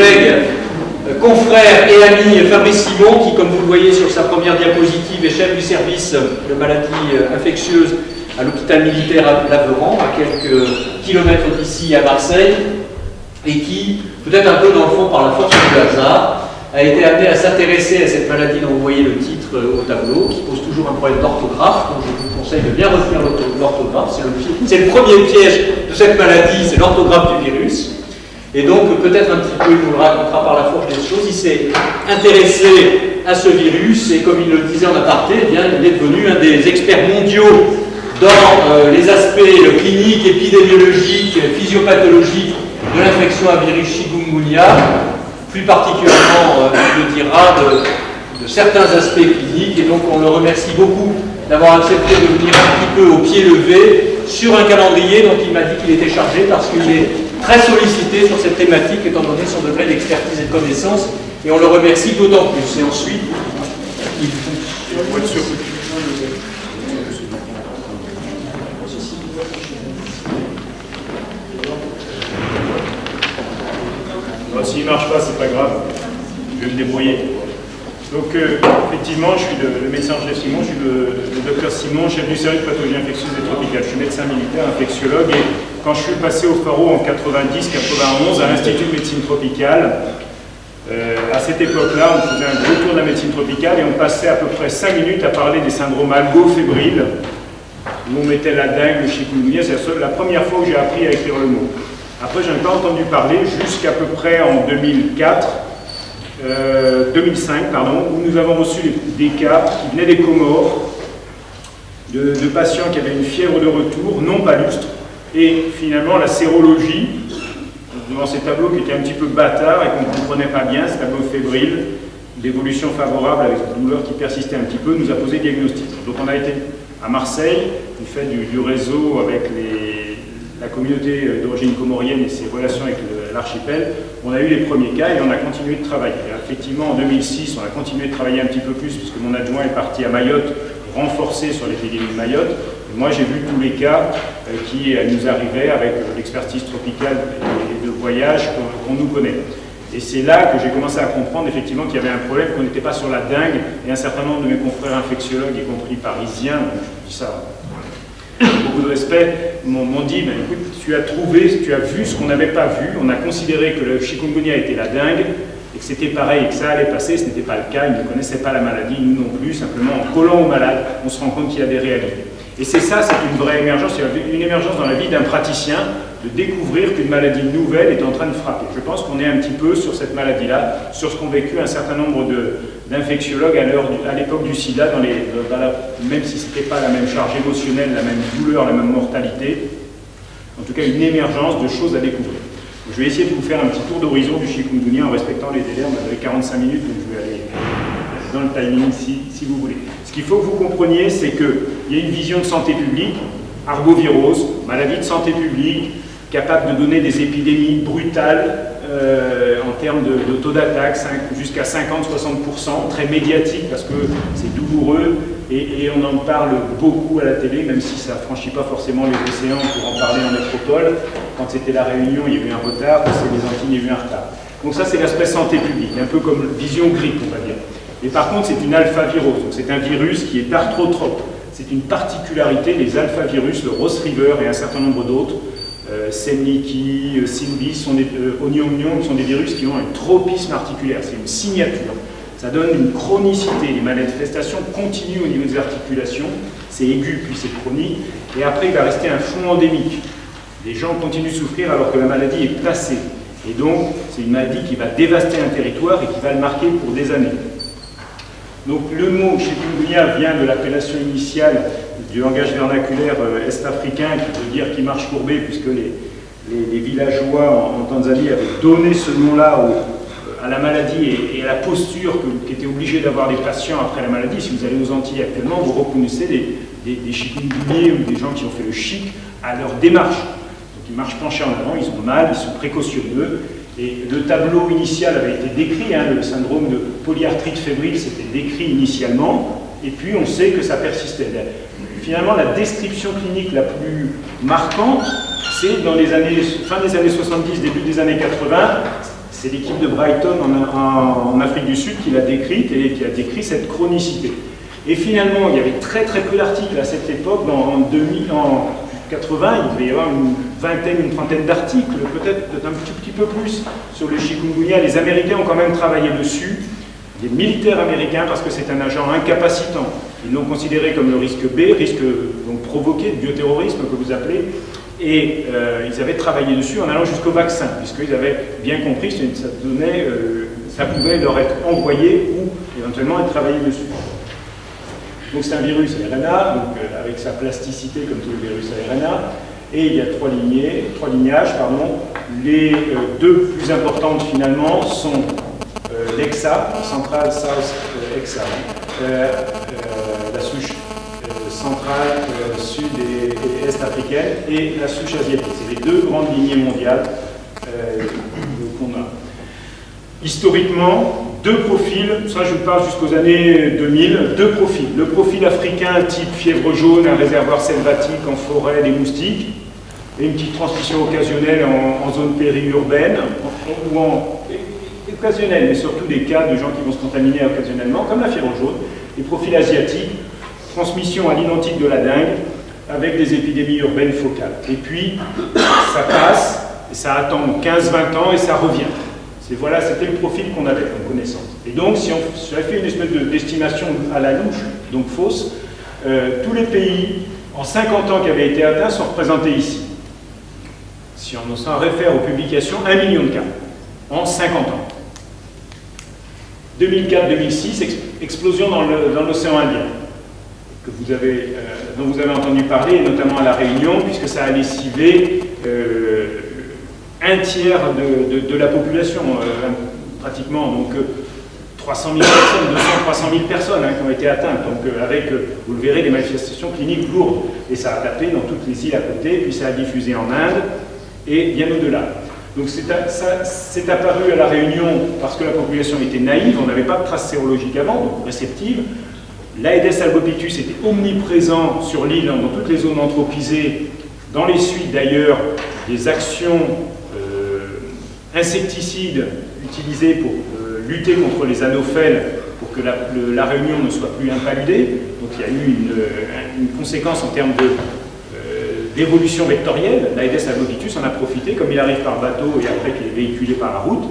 collègue, confrère et ami Fabrice Simon, qui, comme vous le voyez sur sa première diapositive, est chef du service de maladies infectieuses à l'hôpital militaire à Laveran, à quelques kilomètres d'ici à Marseille, et qui, peut-être un peu dans le fond par la force du hasard, a été amené à s'intéresser à cette maladie dont vous voyez le titre au tableau, qui pose toujours un problème d'orthographe, donc je vous conseille de bien retenir l'orthographe. C'est le premier piège de cette maladie, c'est l'orthographe du virus. Et donc, peut-être un petit peu, il nous le racontera par la force des choses, il s'est intéressé à ce virus, et comme il le disait en aparté, eh bien, il est devenu un des experts mondiaux dans les aspects cliniques, épidémiologiques, physiopathologiques de l'infection à virus chikungunya, plus particulièrement, il le dira, de certains aspects cliniques, et donc on le remercie beaucoup d'avoir accepté de venir un petit peu au pied levé sur un calendrier dont il m'a dit qu'il était chargé parce qu'il est très sollicité sur cette thématique étant donné son degré d'expertise et de connaissance, et on le remercie d'autant plus. Et ensuite, il s'il ne marche pas, c'est pas grave, je vais me débrouiller. Donc, effectivement, je suis le médecin chef Simon, je suis le docteur Simon, chef du service de pathologie infectieuse et tropicale. Je suis médecin militaire, infectiologue, et quand je suis passé au Pharo en 90-91 à l'Institut de médecine tropicale, à cette époque-là, on faisait un gros tour de la médecine tropicale et on passait à peu près 5 minutes à parler des syndromes algo-fébriles, où on mettait la dengue, le chikungunya. C'est la première fois où j'ai appris à écrire le mot. Après, je n'en ai pas entendu parler jusqu'à peu près en 2005, où nous avons reçu des cas qui venaient des Comores, de patients qui avaient une fièvre de retour, non palustre, et finalement la sérologie, devant ces tableaux qui étaient un petit peu bâtards et qu'on ne comprenait pas bien, ces tableaux fébriles, d'évolution favorable avec une douleur qui persistait un petit peu, nous a posé diagnostic. Donc on a été à Marseille, du fait du réseau avec la communauté d'origine comorienne et ses relations avec l'archipel, on a eu les premiers cas et on a continué de travailler. Et effectivement, en 2006, on a continué de travailler un petit peu plus puisque mon adjoint est parti à Mayotte, renforcé sur l'épidémie de Mayotte. Et moi, j'ai vu tous les cas qui nous arrivaient avec l'expertise tropicale et de voyage qu'on nous connaît. Et c'est là que j'ai commencé à comprendre effectivement qu'il y avait un problème, qu'on n'était pas sur la dengue, et un certain nombre de mes confrères infectiologues, y compris parisiens, je dis ça beaucoup de respect, m'ont dit, ben, écoute, tu as vu ce qu'on n'avait pas vu, on a considéré que le chikungunya était la dengue, et que c'était pareil, et que ça allait passer, ce n'était pas le cas, ils ne connaissaient pas la maladie, nous non plus, simplement en collant aux malades, on se rend compte qu'il y a des réalités. Et c'est ça, c'est une vraie émergence, c'est une émergence dans la vie d'un praticien, de découvrir qu'une maladie nouvelle est en train de frapper. Je pense qu'on est un petit peu sur cette maladie-là, sur ce qu'ont vécu un certain nombre d'infectiologues à l'époque du sida, même si ce n'était pas la même charge émotionnelle, la même douleur, la même mortalité, en tout cas une émergence de choses à découvrir. Donc, je vais essayer de vous faire un petit tour d'horizon du chikungunya en respectant les délais. On avait 45 minutes, donc je vais aller dans le timing si vous voulez. Ce qu'il faut que vous compreniez, c'est qu'il y a une vision de santé publique, arbovirose, maladie de santé publique, capable de donner des épidémies brutales en termes de taux d'attaque, jusqu'à 50-60%, très médiatique parce que c'est douloureux et on en parle beaucoup à la télé, même si ça ne franchit pas forcément les océans pour en parler en métropole. Quand c'était la Réunion, il y a eu un retard, quand c'est les Antilles, il y a eu un retard. Donc ça, c'est l'aspect santé publique, un peu comme vision grippe, on va dire. Et par contre, c'est une alphavirose, donc c'est un virus qui est arthrotrope. C'est une particularité, les alphavirus, le Ross River et un certain nombre d'autres, Semniki, Sinbis, Onion, sont des virus qui ont un tropisme articulaire, c'est une signature. Ça donne une chronicité, les manifestations continuent au niveau des articulations, c'est aigu puis c'est chronique, et après il va rester un fond endémique. Les gens continuent de souffrir alors que la maladie est passée. Et donc, c'est une maladie qui va dévaster un territoire et qui va le marquer pour des années. Donc le mot chikungunya vient de l'appellation initiale du langage vernaculaire est-africain qui veut dire qui marche courbé, puisque les villageois en Tanzanie avaient donné ce nom-là à la maladie et à la posture qu'étaient obligés d'avoir les patients après la maladie. Si vous allez aux Antilles actuellement, vous reconnaissez des chikungunyés ou des gens qui ont fait le chic à leur démarche. Donc ils marchent penchés en avant, ils ont mal, ils sont précautionneux. Et le tableau initial avait été décrit, le syndrome de polyarthrite fébrile, c'était décrit initialement, et puis on sait que ça persistait. Finalement, la description clinique la plus marquante, c'est dans les fin des années 70, début des années 80, c'est l'équipe de Brighton en Afrique du Sud qui l'a décrite et qui a décrit cette chronicité. Et finalement, il y avait très très peu d'articles à cette époque, en 80, il devait y avoir une vingtaine, une trentaine d'articles, peut-être un petit peu plus, sur le chikungunya. Les Américains ont quand même travaillé dessus, les militaires américains, parce que c'est un agent incapacitant. Ils l'ont considéré comme le risque B, risque donc provoqué de bioterrorisme que vous appelez, et ils avaient travaillé dessus en allant jusqu'au vaccin, puisqu'ils avaient bien compris que ça pouvait leur être envoyé ou éventuellement être travaillé dessus. Donc c'est un virus RNA, donc, avec sa plasticité comme tous les virus RNA, et il y a trois lignages. Les deux plus importantes finalement sont l'EXA, Central South EXA, la souche centrale, sud et est africaine, et la souche asiatique. C'est les deux grandes lignées mondiales qu'on a. Historiquement, deux profils, ça je vous parle jusqu'aux années 2000, deux profils. Le profil africain type fièvre jaune, un réservoir selvatique en forêt, des moustiques, et une petite transmission occasionnelle en zone périurbaine, occasionnelle, mais surtout des cas de gens qui vont se contaminer occasionnellement, comme la fièvre jaune. Et profil asiatique, transmission à l'identique de la dengue, avec des épidémies urbaines focales. Et puis, ça passe, et ça attend 15-20 ans, et ça revient. Voilà, c'était le profil qu'on avait comme connaissance. Et donc, si on avait fait une espèce d'estimation à la louche, donc fausse, tous les pays en 50 ans qui avaient été atteints sont représentés ici. Si on s'en réfère aux publications, 1 million de cas en 50 ans. 2004-2006, explosion dans l'océan Indien, dont vous avez entendu parler, et notamment à La Réunion, puisque ça a lessivé un tiers de la population, pratiquement. Donc 300 000 personnes, 200-300 000 personnes qui ont été atteintes. Donc avec, vous le verrez, des manifestations cliniques lourdes. Et ça a tapé dans toutes les îles à côté, puis ça a diffusé en Inde et bien au-delà. Donc c'est apparu à La Réunion parce que la population était naïve, on n'avait pas de traces sérologiques avant, donc réceptive. L'Aedes albopictus était omniprésent sur l'île, dans toutes les zones anthropisées, dans les suites d'ailleurs des actions insecticides utilisés pour lutter contre les anophèles, pour que la Réunion ne soit plus impaludée. Donc il y a eu une conséquence en termes d'évolution vectorielle. L'Aedes albopictus en a profité, comme il arrive par bateau et après qu'il est véhiculé par la route.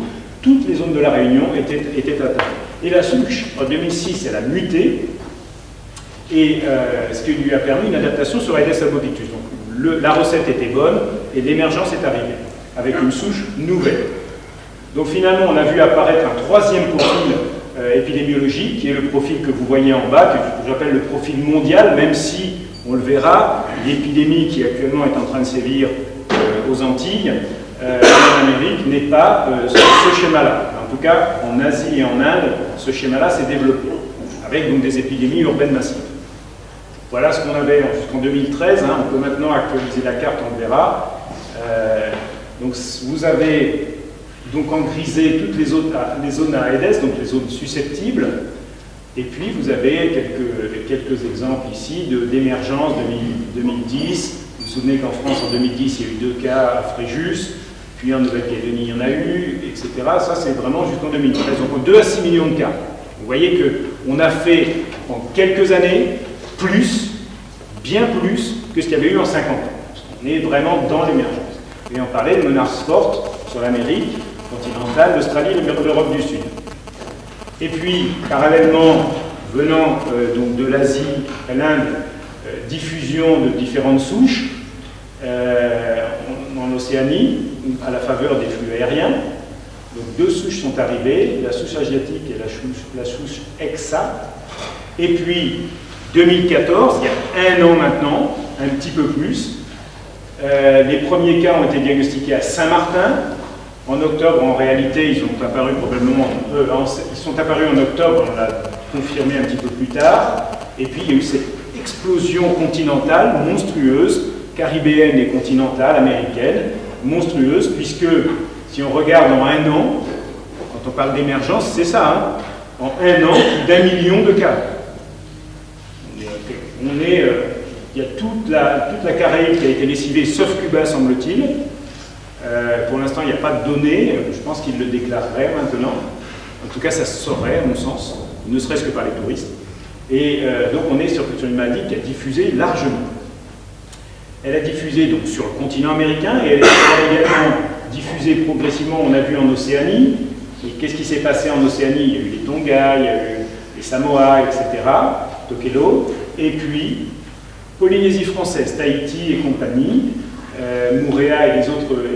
Toutes les zones de la Réunion étaient atteintes. Et la souche, en 2006, elle a muté, et ce qui lui a permis une adaptation sur Aedes albopictus. Donc la recette était bonne, et l'émergence est arrivée, avec une souche nouvelle. Donc finalement, on a vu apparaître un troisième profil épidémiologique, qui est le profil que vous voyez en bas, que j'appelle le profil mondial, même si, on le verra, l'épidémie qui actuellement est en train de sévir aux Antilles, en Amérique, n'est pas ce schéma-là. En tout cas, en Asie et en Inde, ce schéma-là s'est développé, avec donc des épidémies urbaines massives. Voilà ce qu'on avait jusqu'en 2013, on peut maintenant actualiser la carte, on le verra. Donc vous avez donc en grisé toutes les zones à Aedes, donc les zones susceptibles, et puis vous avez quelques exemples ici d'émergence 2010. Vous vous souvenez qu'en France en 2010 il y a eu 2 cas à Fréjus, puis en Nouvelle-Calédonie il y en a eu, etc. Ça c'est vraiment jusqu'en 2013, donc 2 à 6 millions de cas. Vous voyez qu'on a fait en quelques années bien plus que ce qu'il y avait eu en 50 ans. On est vraiment dans l'émergence. Et on parlait de menaces fortes sur l'Amérique continentale, l'Australie et l'Europe du Sud. Et puis, parallèlement, venant donc de l'Asie à l'Inde, diffusion de différentes souches en Océanie, à la faveur des flux aériens. Donc 2 souches sont arrivées, la souche asiatique et la souche EXA. Et puis, 2014, il y a 1 an maintenant, un petit peu plus, les premiers cas ont été diagnostiqués à Saint-Martin. En octobre, en réalité, ils sont apparus en octobre, on l'a confirmé un petit peu plus tard. Et puis, il y a eu cette explosion continentale monstrueuse, caribéenne et continentale, américaine, monstrueuse, puisque si on regarde en 1 an, quand on parle d'émergence, c'est ça, en 1 an, plus d'1 million de cas. Il y a toute la Caraïbe qui a été lessivée, sauf Cuba, semble-t-il. Pour l'instant, il n'y a pas de données. Je pense qu'ils le déclareraient maintenant. En tout cas, ça se saurait, à mon sens, ne serait-ce que par les touristes. Et donc, on est sur une maladie qui a diffusé largement. Elle a diffusé donc sur le continent américain et elle a également diffusé progressivement, on a vu en Océanie. Et qu'est-ce qui s'est passé en Océanie? Il y a eu les Tonga, il y a eu les Samoa, etc., Tokelau, et puis Polynésie française, Tahiti et compagnie, Moorea et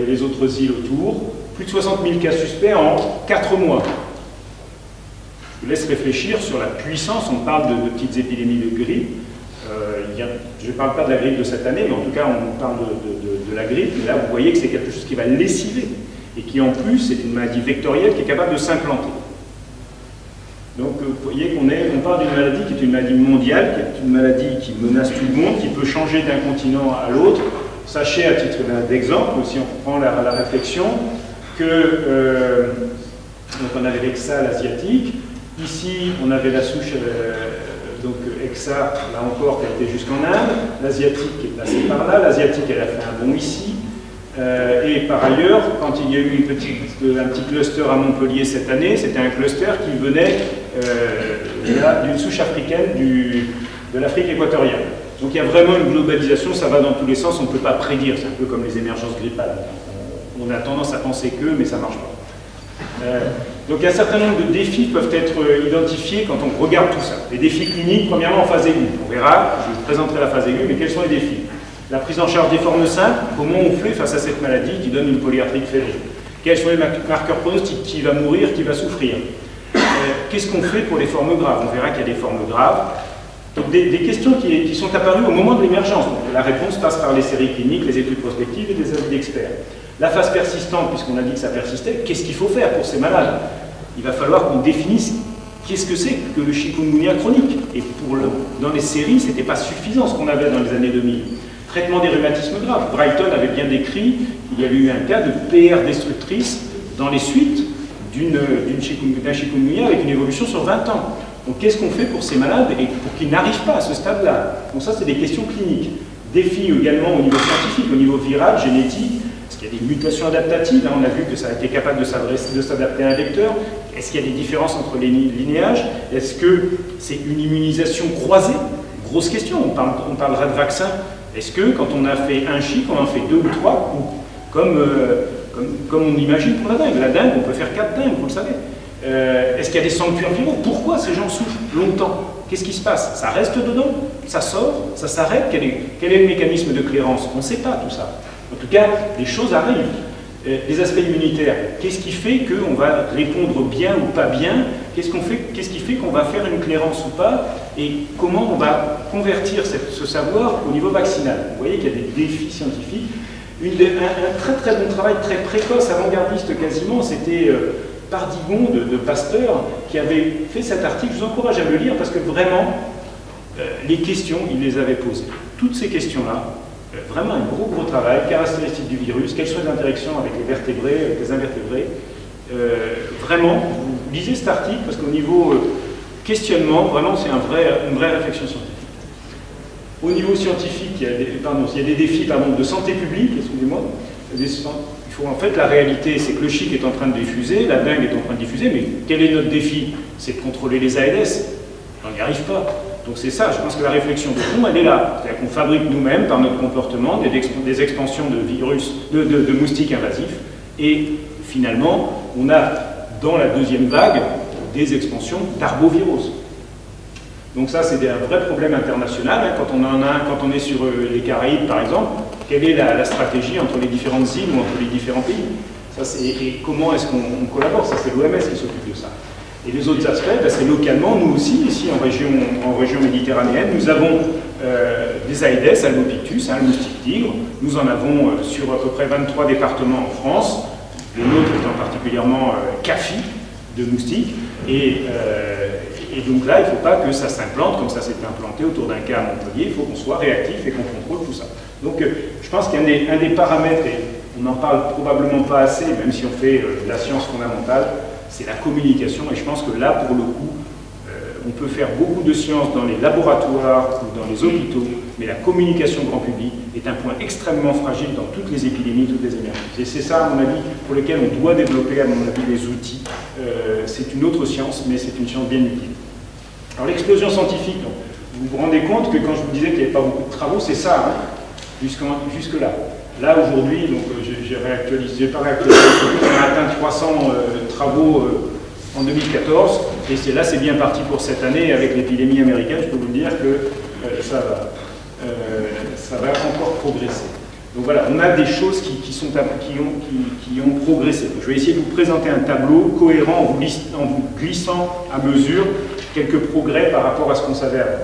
les autres îles autour, plus de 60 000 cas suspects en 4 mois. Je vous laisse réfléchir sur la puissance, on parle de petites épidémies de grippe, je ne parle pas de la grippe de cette année, mais en tout cas on parle de la grippe, mais là vous voyez que c'est quelque chose qui va lessiver, et qui en plus est une maladie vectorielle qui est capable de s'implanter. Donc vous voyez qu'on parle d'une maladie qui est une maladie mondiale, qui est une maladie qui menace tout le monde, qui peut changer d'un continent à l'autre. Sachez à titre d'exemple, si on prend la réflexion, que donc on avait l'Exa, l'asiatique, ici on avait la souche donc Exa, là encore, qui a été jusqu'en Inde, l'asiatique qui est passée par là, l'asiatique elle a fait un bond ici, et par ailleurs, quand il y a eu un petit cluster à Montpellier cette année, c'était un cluster qui venait d'une souche africaine de l'Afrique équatoriale. Donc il y a vraiment une globalisation, ça va dans tous les sens, on ne peut pas prédire, c'est un peu comme les émergences grippales. On a tendance à penser que, mais ça ne marche pas. Donc un certain nombre de défis peuvent être identifiés quand on regarde tout ça. Les défis cliniques, premièrement en phase aiguë. On verra, je vous présenterai la phase aiguë, mais quels sont les défis? La prise en charge des formes simples, comment on fait face à cette maladie qui donne une polyarthrite fébrile? Quels sont les marqueurs pronostiques? Qui va mourir, qui va souffrir? Qu'est-ce qu'on fait pour les formes graves? On verra qu'il y a des formes graves. Donc des questions qui sont apparues au moment de l'émergence. La réponse passe par les séries cliniques, les études prospectives et des avis d'experts. La phase persistante, puisqu'on a dit que ça persistait, qu'est-ce qu'il faut faire pour ces malades? Il va falloir qu'on définisse qu'est-ce que c'est que le chikungunya chronique. Et dans les séries, ce n'était pas suffisant ce qu'on avait dans les années 2000. Traitement des rhumatismes graves. Brighton avait bien décrit qu'il y avait eu un cas de PR destructrice dans les suites d'un chikungunya avec une évolution sur 20 ans. Donc qu'est-ce qu'on fait pour ces malades et pour qu'ils n'arrivent pas à ce stade-là? Donc ça, c'est des questions cliniques. Défis également au niveau scientifique, au niveau viral, génétique. Est-ce qu'il y a des mutations adaptatives? Là, on a vu que ça a été capable de s'adapter à un vecteur. Est-ce qu'il y a des différences entre les lignéages? Est-ce que c'est une immunisation croisée? Grosse question, on parlera de vaccin. Est-ce que quand on a fait un chic, on en fait 2 ou 3, ou comme on imagine pour la dengue? La dengue, on peut faire 4 dingues, vous le savez. Est-ce qu'il y a des sanctuaires viraux? Pourquoi ces gens souffrent longtemps? Qu'est-ce qui se passe? Ça reste dedans? Ça sort? Ça s'arrête? Quel est le mécanisme de clairance? On ne sait pas tout ça. En tout cas, les choses arrivent. Les aspects immunitaires, qu'est-ce qui fait qu'on va répondre bien ou pas bien? Qu'est-ce qui fait qu'on va faire une clairance ou pas? Et comment on va convertir ce savoir au niveau vaccinal? Vous voyez qu'il y a des défis scientifiques. Un très très bon travail, très précoce, avant-gardiste quasiment, c'était Pardigon de Pasteur qui avait fait cet article. Je vous encourage à le lire parce que vraiment, les questions, il les avait posées. Toutes ces questions-là, vraiment un gros travail, caractéristiques du virus, quelles sont les interactions avec les vertébrés, avec les invertébrés. Vraiment, vous lisez cet article parce qu'au niveau questionnement, vraiment c'est une vraie réflexion scientifique. Au niveau scientifique, il y a des défis de santé publique, excusez-moi. Il faut en fait, la réalité, c'est que le chic est en train de diffuser, la dengue est en train de diffuser, mais quel est notre défi? C'est de contrôler les ALS. On n'y arrive pas. Donc c'est ça, je pense que la réflexion de fond, elle est là. C'est-à-dire qu'on fabrique nous-mêmes, par notre comportement, des expansions de virus, de moustiques invasifs, et finalement, on a, dans la deuxième vague, des expansions d'arboviroses. Donc ça, c'est un vrai problème international. Quand on est sur les Caraïbes, par exemple, quelle est la stratégie entre les différentes îles ou entre les différents pays? Et comment est-ce qu'on collabore? Ça, c'est l'OMS qui s'occupe de ça. Et les autres aspects, c'est localement, nous aussi, ici en région méditerranéenne, nous avons des Aedes, Albopictus, le moustique tigre. Nous en avons sur à peu près 23 départements en France, le nôtre étant particulièrement CAFI de moustiques. Et donc là, il ne faut pas que ça s'implante comme ça s'est implanté autour d'un cas à Montpellier. Il faut qu'on soit réactif et qu'on contrôle tout ça. Donc je pense qu'un des paramètres, et on n'en parle probablement pas assez, même si on fait de la science fondamentale, c'est la communication. Et je pense que là, pour le coup, on peut faire beaucoup de sciences dans les laboratoires ou dans les hôpitaux, mais la communication grand public est un point extrêmement fragile dans toutes les épidémies, toutes les émergences. Et c'est ça, à mon avis, pour lequel on doit développer, à mon avis, des outils. C'est une autre science, mais c'est une science bien utile. Alors l'explosion scientifique, donc, vous vous rendez compte que quand je vous disais qu'il n'y avait pas beaucoup de travaux, c'est ça, hein, jusque-là. Là, aujourd'hui, donc j'ai pas réactualisé, on a atteint 300 travaux en 2014, et c'est bien parti pour cette année avec l'épidémie américaine. Je peux vous dire que ça va encore progresser. Donc voilà, on a des choses qui ont progressé. Je vais essayer de vous présenter un tableau cohérent en vous glissant à mesure quelques progrès par rapport à ce qu'on savait avant.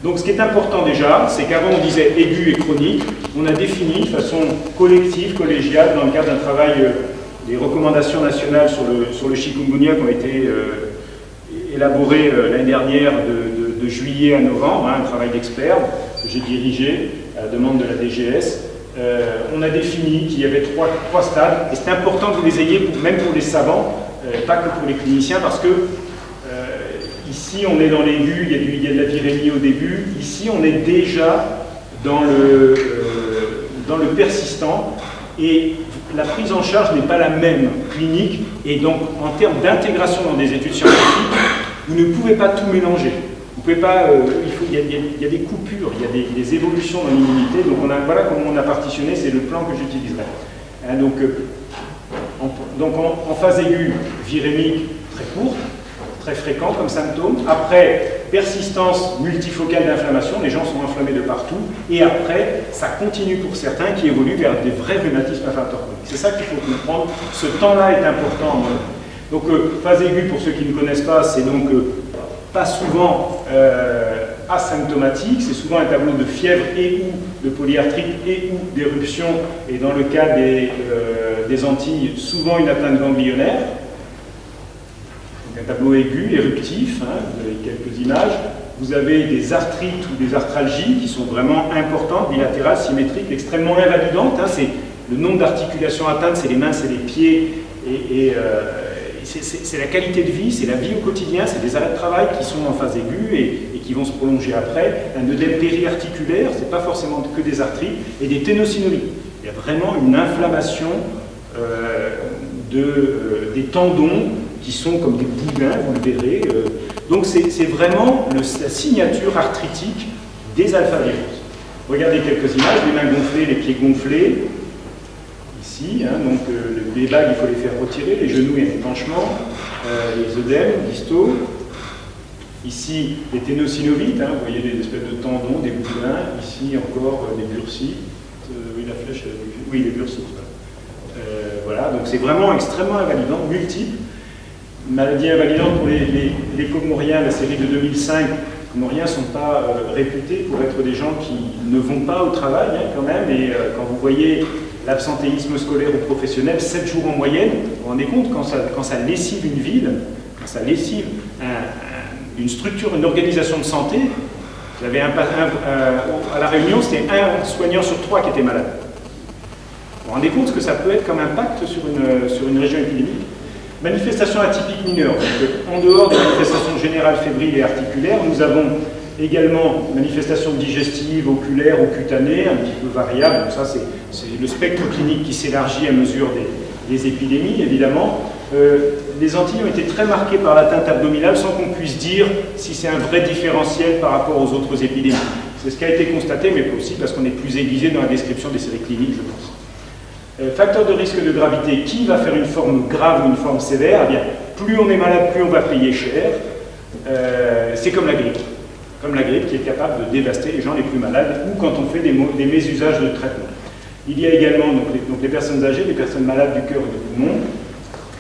Donc ce qui est important déjà, c'est qu'avant on disait aigu et chronique, on a défini de façon collective, collégiale, dans le cadre d'un travail des recommandations nationales sur le chikungunya qui ont été élaborées l'année dernière de juillet à novembre, hein, un travail d'experts que j'ai dirigé à la demande de la DGS. On a défini qu'il y avait trois stades, et c'est important que vous les ayez, même pour les savants, pas que pour les cliniciens, parce que ici on est dans l'aigu, il y a de la virémie au début, ici on est déjà dans le persistant, et la prise en charge n'est pas la même clinique, et donc en termes d'intégration dans des études scientifiques, vous ne pouvez pas tout mélanger. Vous pouvez pas, il y a des coupures, il y a des évolutions dans l'immunité, donc voilà comment on a partitionné, c'est le plan que j'utiliserai. Hein, donc en phase aiguë, virémique très courte, très fréquent comme symptôme. Après, persistance multifocale d'inflammation, les gens sont inflammés de partout. Et après, ça continue pour certains qui évoluent vers des vrais rhumatismes inflammatoires. C'est ça qu'il faut comprendre. Ce temps-là est important. Donc, phase aiguë, pour ceux qui ne connaissent pas, c'est donc pas souvent asymptomatique. C'est souvent un tableau de fièvre et ou de polyarthrite et ou d'éruption. Et dans le cas des Antilles, souvent une atteinte ganglionnaire. Un tableau aigu, éruptif, hein, vous avez quelques images. Vous avez des arthrites ou des arthralgies qui sont vraiment importantes, bilatérales, symétriques, extrêmement invalidantes. Hein, c'est le nombre d'articulations atteintes, c'est les mains, c'est les pieds, et c'est la qualité de vie, c'est la vie au quotidien, c'est des arrêts de travail qui sont en phase aiguë et qui vont se prolonger après. Un œdème périarticulaire, c'est pas forcément que des arthrites, et des ténosynovies. Il y a vraiment une inflammation des tendons, qui sont comme des boudins, vous le verrez. Donc c'est vraiment la signature arthritique des alphavirus. Regardez quelques images, les mains gonflées, les pieds gonflés. Ici, hein, donc les bagues, il faut les faire retirer, les genoux, il y a des penchements, les œdèmes distaux. Ici, les ténosynovites, hein, vous voyez des espèces de tendons, des boudins. Ici encore, des bursites. Oui, la flèche, oui, les bursites. Voilà, donc c'est vraiment extrêmement invalidant, multiple. Maladie invalidante pour les Comoriens, la série de 2005. Les Comoriens ne sont pas réputés pour être des gens qui ne vont pas au travail, hein, quand même, et quand vous voyez l'absentéisme scolaire ou professionnel, 7 jours en moyenne, vous vous rendez compte quand ça lessive une ville, quand ça lessive une structure, une organisation de santé. Vous avez à La Réunion, c'était un soignant sur 3 qui était malade. Vous vous rendez compte ce que ça peut être comme impact sur une région épidémique. Manifestations atypiques mineures. Donc, en dehors des manifestations générales fébriles et articulaires, nous avons également manifestations digestives, oculaires ou cutanées, un petit peu variables. Donc ça, c'est le spectre clinique qui s'élargit à mesure des épidémies, évidemment. Les Antilles ont été très marquées par l'atteinte abdominale sans qu'on puisse dire si c'est un vrai différentiel par rapport aux autres épidémies. C'est ce qui a été constaté, mais aussi parce qu'on est plus aiguisé dans la description des séries cliniques, je pense. Facteur de risque de gravité, qui va faire une forme grave ou une forme sévère? Eh bien, plus on est malade, plus on va payer cher. C'est comme la grippe. Comme la grippe qui est capable de dévaster les gens les plus malades ou quand on fait des mésusages de traitement. Il y a également donc les personnes âgées, les personnes malades du cœur et du poumon,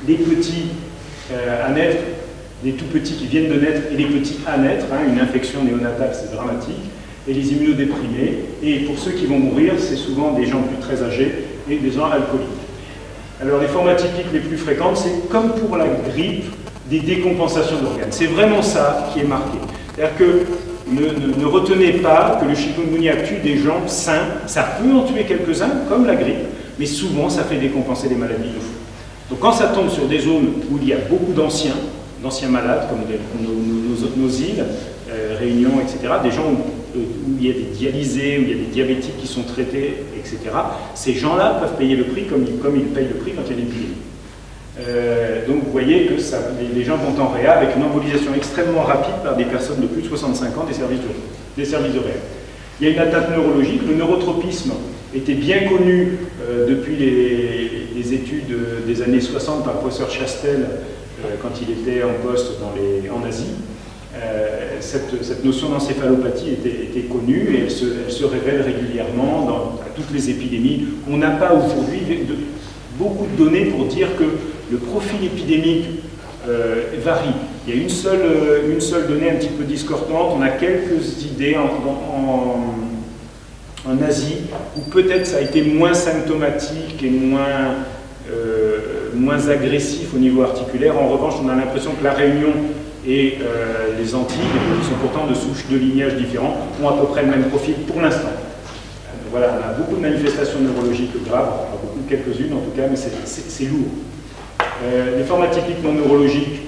les petits à naître, les tout petits qui viennent de naître et les petits à naître, hein, une infection néonatale c'est dramatique, et les immunodéprimés. Et pour ceux qui vont mourir, c'est souvent des gens plus très âgés et des gens alcooliques. Alors les formes atypiques les plus fréquentes, c'est comme pour la grippe, des décompensations d'organes. C'est vraiment ça qui est marqué. C'est-à-dire que ne retenez pas que le chikungunya tue des gens sains. Ça peut en tuer quelques-uns, comme la grippe, mais souvent ça fait décompenser des maladies de fou. Donc quand ça tombe sur des zones où il y a beaucoup d'anciens, d'anciens malades, comme nos îles, Réunion, etc., des gens où il y a des dialysés, où il y a des diabétiques qui sont traités, etc. Ces gens-là peuvent payer le prix comme ils payent le prix quand il y a une épidémie. Donc vous voyez que les gens vont en réa avec une embolisation extrêmement rapide par des personnes de plus de 65 ans des services de réa. Il y a une atteinte neurologique. Le neurotropisme était bien connu depuis les études des années 60 par le professeur Chastel quand il était en poste en Asie. Cette notion d'encéphalopathie était connue et elle se révèle régulièrement à toutes les épidémies. On n'a pas aujourd'hui beaucoup de données pour dire que le profil épidémique varie. Il y a une seule donnée un petit peu discordante. On a quelques idées en Asie où peut-être ça a été moins symptomatique et moins agressif au niveau articulaire. En revanche, on a l'impression que la Réunion et les Antilles, qui sont pourtant de souches de lignages différents, ont à peu près le même profil pour l'instant. Voilà, on a beaucoup de manifestations neurologiques graves, quelques-unes en tout cas, mais c'est lourd. Les formes atypiques non neurologiques,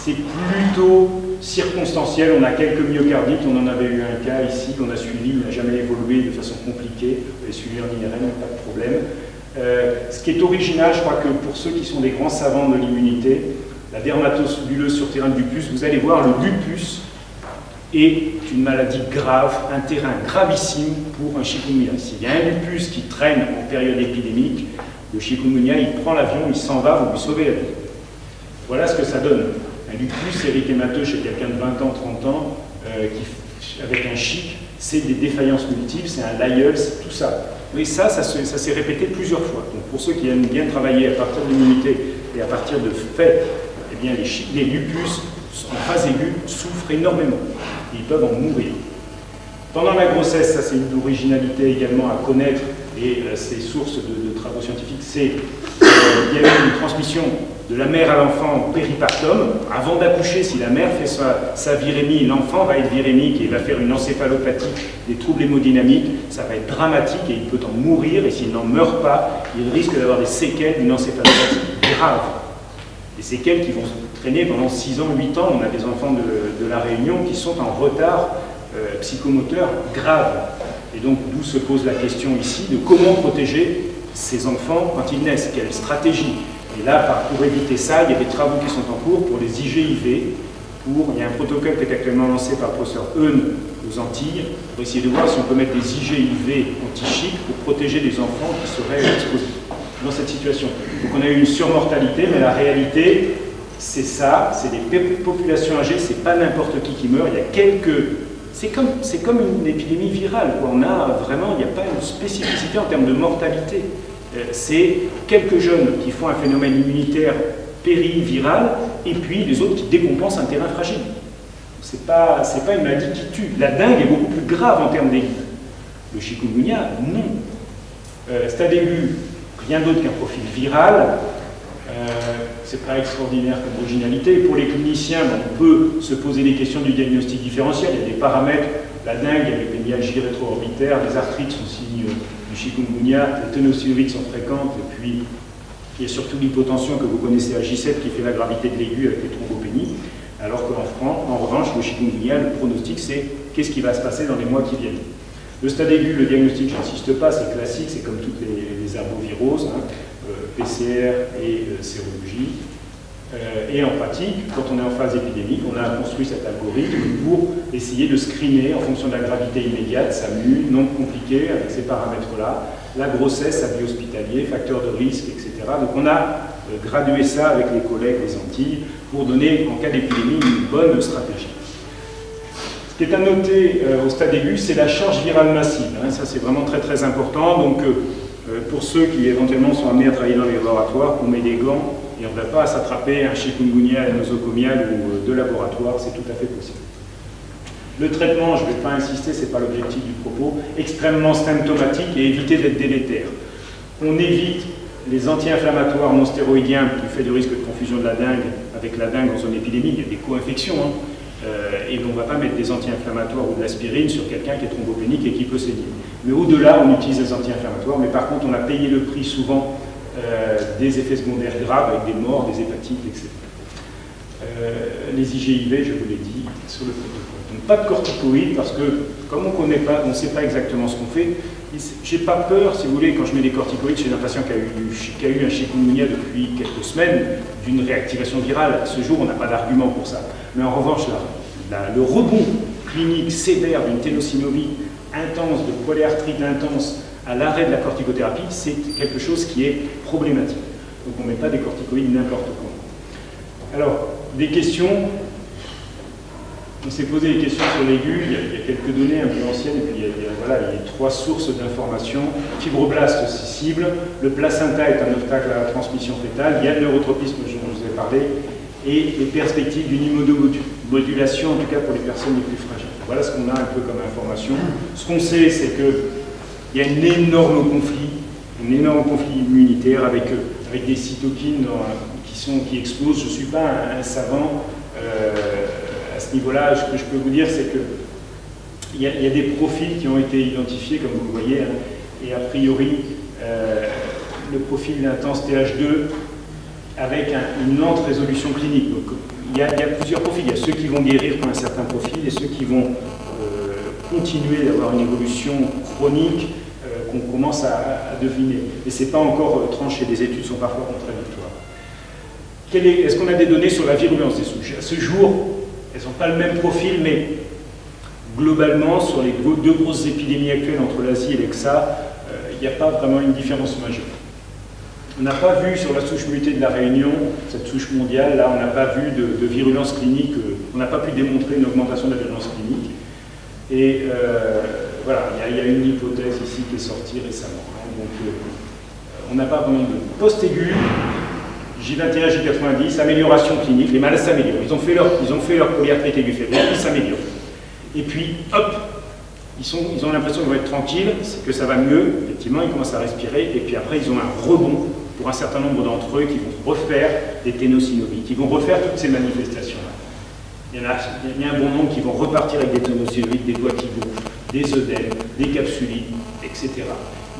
c'est plutôt circonstanciel. On a quelques myocardites, on en avait eu un cas ici qu'on a suivi, il n'a jamais évolué de façon compliquée, on l'a suivi en IRM, pas de problème. Ce qui est original, je crois que pour ceux qui sont des grands savants de l'immunité, la dermatose buleuse sur terrain de lupus, vous allez voir, le lupus est une maladie grave, un terrain gravissime pour un chikungunya. S'il y a un lupus qui traîne en période épidémique, le chikungunya, il prend l'avion, il s'en va, vous lui sauvez la vie. Voilà ce que ça donne. Un lupus érythémateux chez quelqu'un de 20 ans, 30 ans, avec un chic, c'est des défaillances multiples, c'est un Lyell, c'est tout ça. Et ça s'est répété plusieurs fois. Donc pour ceux qui aiment bien travailler à partir de l'immunité et à partir de faits, eh bien les lupus en phase aiguë souffrent énormément. Ils peuvent en mourir. Pendant la grossesse, ça c'est une originalité également à connaître et c'est source de travaux scientifiques, c'est il y a eu une transmission de la mère à l'enfant au péripartum. Avant d'accoucher, si la mère fait sa virémie, l'enfant va être virémique et il va faire une encéphalopathie, des troubles hémodynamiques, ça va être dramatique et il peut en mourir et s'il n'en meurt pas, il risque d'avoir des séquelles d'une encéphalopathie grave. Des séquelles qui vont traîner pendant 6 ans, 8 ans. On a des enfants de la Réunion qui sont en retard psychomoteur grave. Et donc, d'où se pose la question ici de comment protéger ces enfants quand ils naissent, quelle stratégie. Et là, pour éviter ça, il y a des travaux qui sont en cours pour les IGIV. Il y a un protocole qui est actuellement lancé par le professeur Eun aux Antilles pour essayer de voir si on peut mettre des IGIV anti-chic pour protéger des enfants qui seraient exposés dans cette situation. Donc on a eu une surmortalité, mais la réalité, c'est ça, c'est des populations âgées, c'est pas n'importe qui meurt, il y a quelques... C'est comme une épidémie virale, quoi. On a vraiment, il n'y a pas une spécificité en termes de mortalité. C'est quelques jeunes qui font un phénomène immunitaire périviral, et puis les autres qui décompensent un terrain fragile. C'est pas une maladie qui tue. La dengue est beaucoup plus grave en termes d'aigus. Le chikungunya, non. Stade aigu, rien d'autre qu'un profil viral. C'est pas extraordinaire comme originalité. Pour les cliniciens, on peut se poser des questions du diagnostic différentiel. Il y a des paramètres. La dengue, avec les myalgies rétro-orbitaires, les arthrites sont signes du chikungunya, les ténosynovites sont fréquentes, et puis il y a surtout l'hypotension que vous connaissez à J7 qui fait la gravité de l'aigu avec les thrombopénies. Alors qu'en revanche, le chikungunya, le pronostic, c'est qu'est-ce qui va se passer dans les mois qui viennent. Le stade aigu, le diagnostic, je n'insiste pas, c'est classique, c'est comme toutes les arboviroses, PCR et sérologie. Et en pratique, quand on est en phase épidémique, on a construit cet algorithme pour essayer de screener en fonction de la gravité immédiate, SAMU, non compliqué, avec ces paramètres-là, la grossesse, abus hospitalier, facteurs de risque, etc. Donc on a gradué ça avec les collègues des Antilles pour donner, en cas d'épidémie, une bonne stratégie. Ce qui est à noter au stade aigu, c'est la charge virale massive. Ça, c'est vraiment très très important. Donc, pour ceux qui éventuellement sont amenés à travailler dans les laboratoires, on met des gants et on ne va pas s'attraper un chikungunya nosocomial ou de laboratoire, c'est tout à fait possible. Le traitement, je ne vais pas insister, ce n'est pas l'objectif du propos, extrêmement symptomatique et éviter d'être délétère. On évite les anti-inflammatoires non stéroïdiens du fait du risque de confusion de la dengue avec la dengue en zone épidémique, il y a des co-infections. Et on ne va pas mettre des anti-inflammatoires ou de l'aspirine sur quelqu'un qui est thrombopénique et qui peut saigner. Mais au-delà, on utilise des anti-inflammatoires, mais par contre, on a payé le prix souvent des effets secondaires graves avec des morts, des hépatites, etc. les IGIV, je vous l'ai dit, sur le protocole. Donc pas de corticoïdes, parce que comme on connaît pas, on ne sait pas exactement ce qu'on fait, j'ai pas peur, si vous voulez, quand je mets des corticoïdes chez un patient qui a eu un chikungunya depuis quelques semaines, d'une réactivation virale. À ce jour, on n'a pas d'argument pour ça. Mais en revanche, le rebond clinique sévère d'une ténosynovie intense, de polyarthrite intense, à l'arrêt de la corticothérapie, c'est quelque chose qui est problématique. Donc on ne met pas des corticoïdes n'importe comment. Alors, des questions. On s'est posé des questions sur l'aiguë, il y a quelques données un peu anciennes, et puis il y a 3 sources d'informations. Fibroblaste cible, le placenta est un obstacle à la transmission fétale, il y a le neurotropisme dont je vous ai parlé, et les perspectives d'une immunomodulation, en tout cas pour les personnes les plus fragiles. Voilà ce qu'on a un peu comme information. Ce qu'on sait, c'est qu'il y a un énorme conflit immunitaire avec des cytokines qui explosent. Je ne suis pas un savant à ce niveau-là. Ce que je peux vous dire, c'est qu'il y a des profils qui ont été identifiés, comme vous le voyez, hein, et a priori, le profil d'intense TH2 avec une lente résolution clinique. Donc, il y a plusieurs profils. Il y a ceux qui vont guérir pour un certain profil et ceux qui vont continuer d'avoir une évolution chronique qu'on commence à deviner. Et ce n'est pas encore tranché. Les études sont parfois contradictoires. Est-ce qu'on a des données sur la virulence des souches? À ce jour, elles n'ont pas le même profil, mais globalement, sur les 2 grosses épidémies actuelles entre l'Asie et l'Exa, il n'y a pas vraiment une différence majeure. On n'a pas vu sur la souche mutée de la Réunion, cette souche mondiale, là, on n'a pas vu de virulence clinique, on n'a pas pu démontrer une augmentation de la virulence clinique. Et voilà, il y a une hypothèse ici qui est sortie récemment. Hein, donc, on n'a pas vraiment de post-aigu. J21, J90, amélioration clinique, les malades s'améliorent. Ils ont fait leur polyarthrite aiguë fébrile, ils s'améliorent. Et puis, hop, ils ont l'impression qu'ils vont être tranquilles, que ça va mieux, effectivement, ils commencent à respirer, et puis après, ils ont un rebond pour un certain nombre d'entre eux qui vont refaire des ténosynovies, qui vont refaire toutes ces manifestations-là. Il y a un bon nombre qui vont repartir avec des ténosynovies, des doigts qui gonflent, des œdèmes, des capsulites, etc.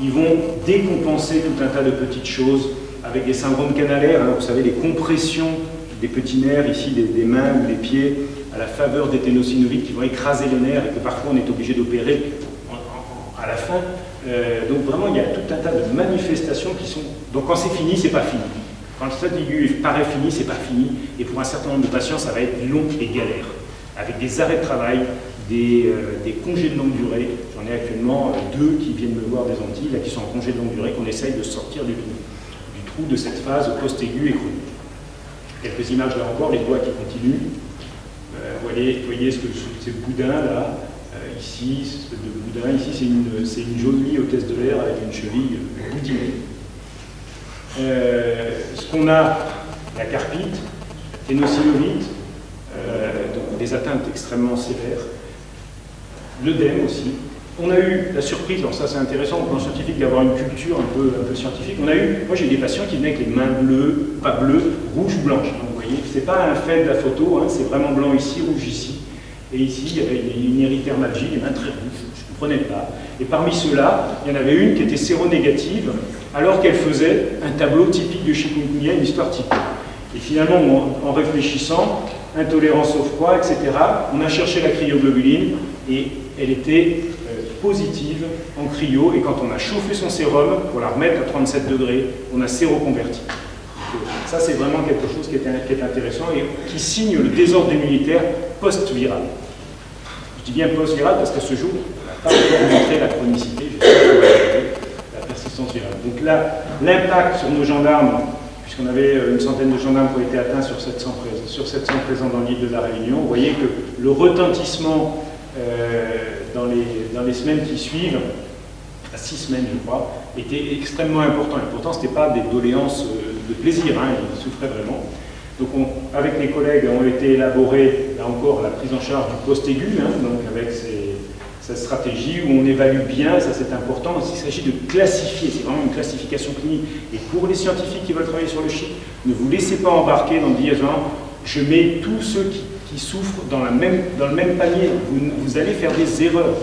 Ils vont décompenser tout un tas de petites choses avec des syndromes canalaires, hein, vous savez, les compressions des petits nerfs ici, des mains ou des pieds, à la faveur des ténosynovies qui vont écraser les nerfs et que parfois on est obligé d'opérer à la fin. Donc vraiment, il y a tout un tas de manifestations qui sont... Donc quand c'est fini, c'est pas fini. Quand le stade aigu paraît fini, c'est pas fini. Et pour un certain nombre de patients, ça va être long et galère. Avec des arrêts de travail, des congés de longue durée. J'en ai actuellement 2 qui viennent me voir des Antilles, là, qui sont en congé de longue durée, qu'on essaye de sortir du trou de cette phase post-aiguë et chronique. Quelques images là encore, les doigts qui continuent. Vous voyez ces boudins là, ici, cette espèce de boudin, ici c'est une jolie hôtesse de l'air avec une cheville boudinée. Ce qu'on a, la carpite, la ténosynovite, donc des atteintes extrêmement sévères, l'œdème aussi. On a eu la surprise, alors ça c'est intéressant au plan scientifique d'avoir une culture un peu scientifique. Moi j'ai des patients qui venaient avec les mains bleues, pas bleues, rouges ou blanches. Donc, vous voyez, c'est pas un fait de la photo, hein, c'est vraiment blanc ici, rouge ici. Et ici il y avait une érythermalgie, les mains très rouges, je ne comprenais pas. Et parmi ceux-là, il y en avait une qui était séronégative, alors qu'elle faisait un tableau typique de chikungunya, une histoire typique. Et finalement, en réfléchissant, intolérance au froid, etc., on a cherché la cryoglobuline et elle était positive en cryo, et quand on a chauffé son sérum pour la remettre à 37 degrés, on a séroconverti. Ça, c'est vraiment quelque chose qui est intéressant et qui signe le désordre immunitaire post-viral. Je dis bien post-viral parce qu'à ce jour, on n'a pas encore montré la chronicité, la persistance virale. Donc là, l'impact sur nos gendarmes, puisqu'on avait une centaine de gendarmes qui ont été atteints sur 700 présents dans l'île de la Réunion, vous voyez que le retentissement dans les semaines qui suivent, à 6 semaines je crois, était extrêmement important. Et pourtant, ce n'était pas des doléances de plaisir, hein, ils souffraient vraiment. Donc avec les collègues, ont été élaborés, là encore, la prise en charge du post-aigu, hein, donc avec cette stratégie où on évalue bien, ça c'est important. Il s'agit de classifier, c'est vraiment une classification clinique. Et pour les scientifiques qui veulent travailler sur le chic, ne vous laissez pas embarquer dans le diagramme, je mets tous ceux qui souffrent dans le même panier. Vous allez faire des erreurs.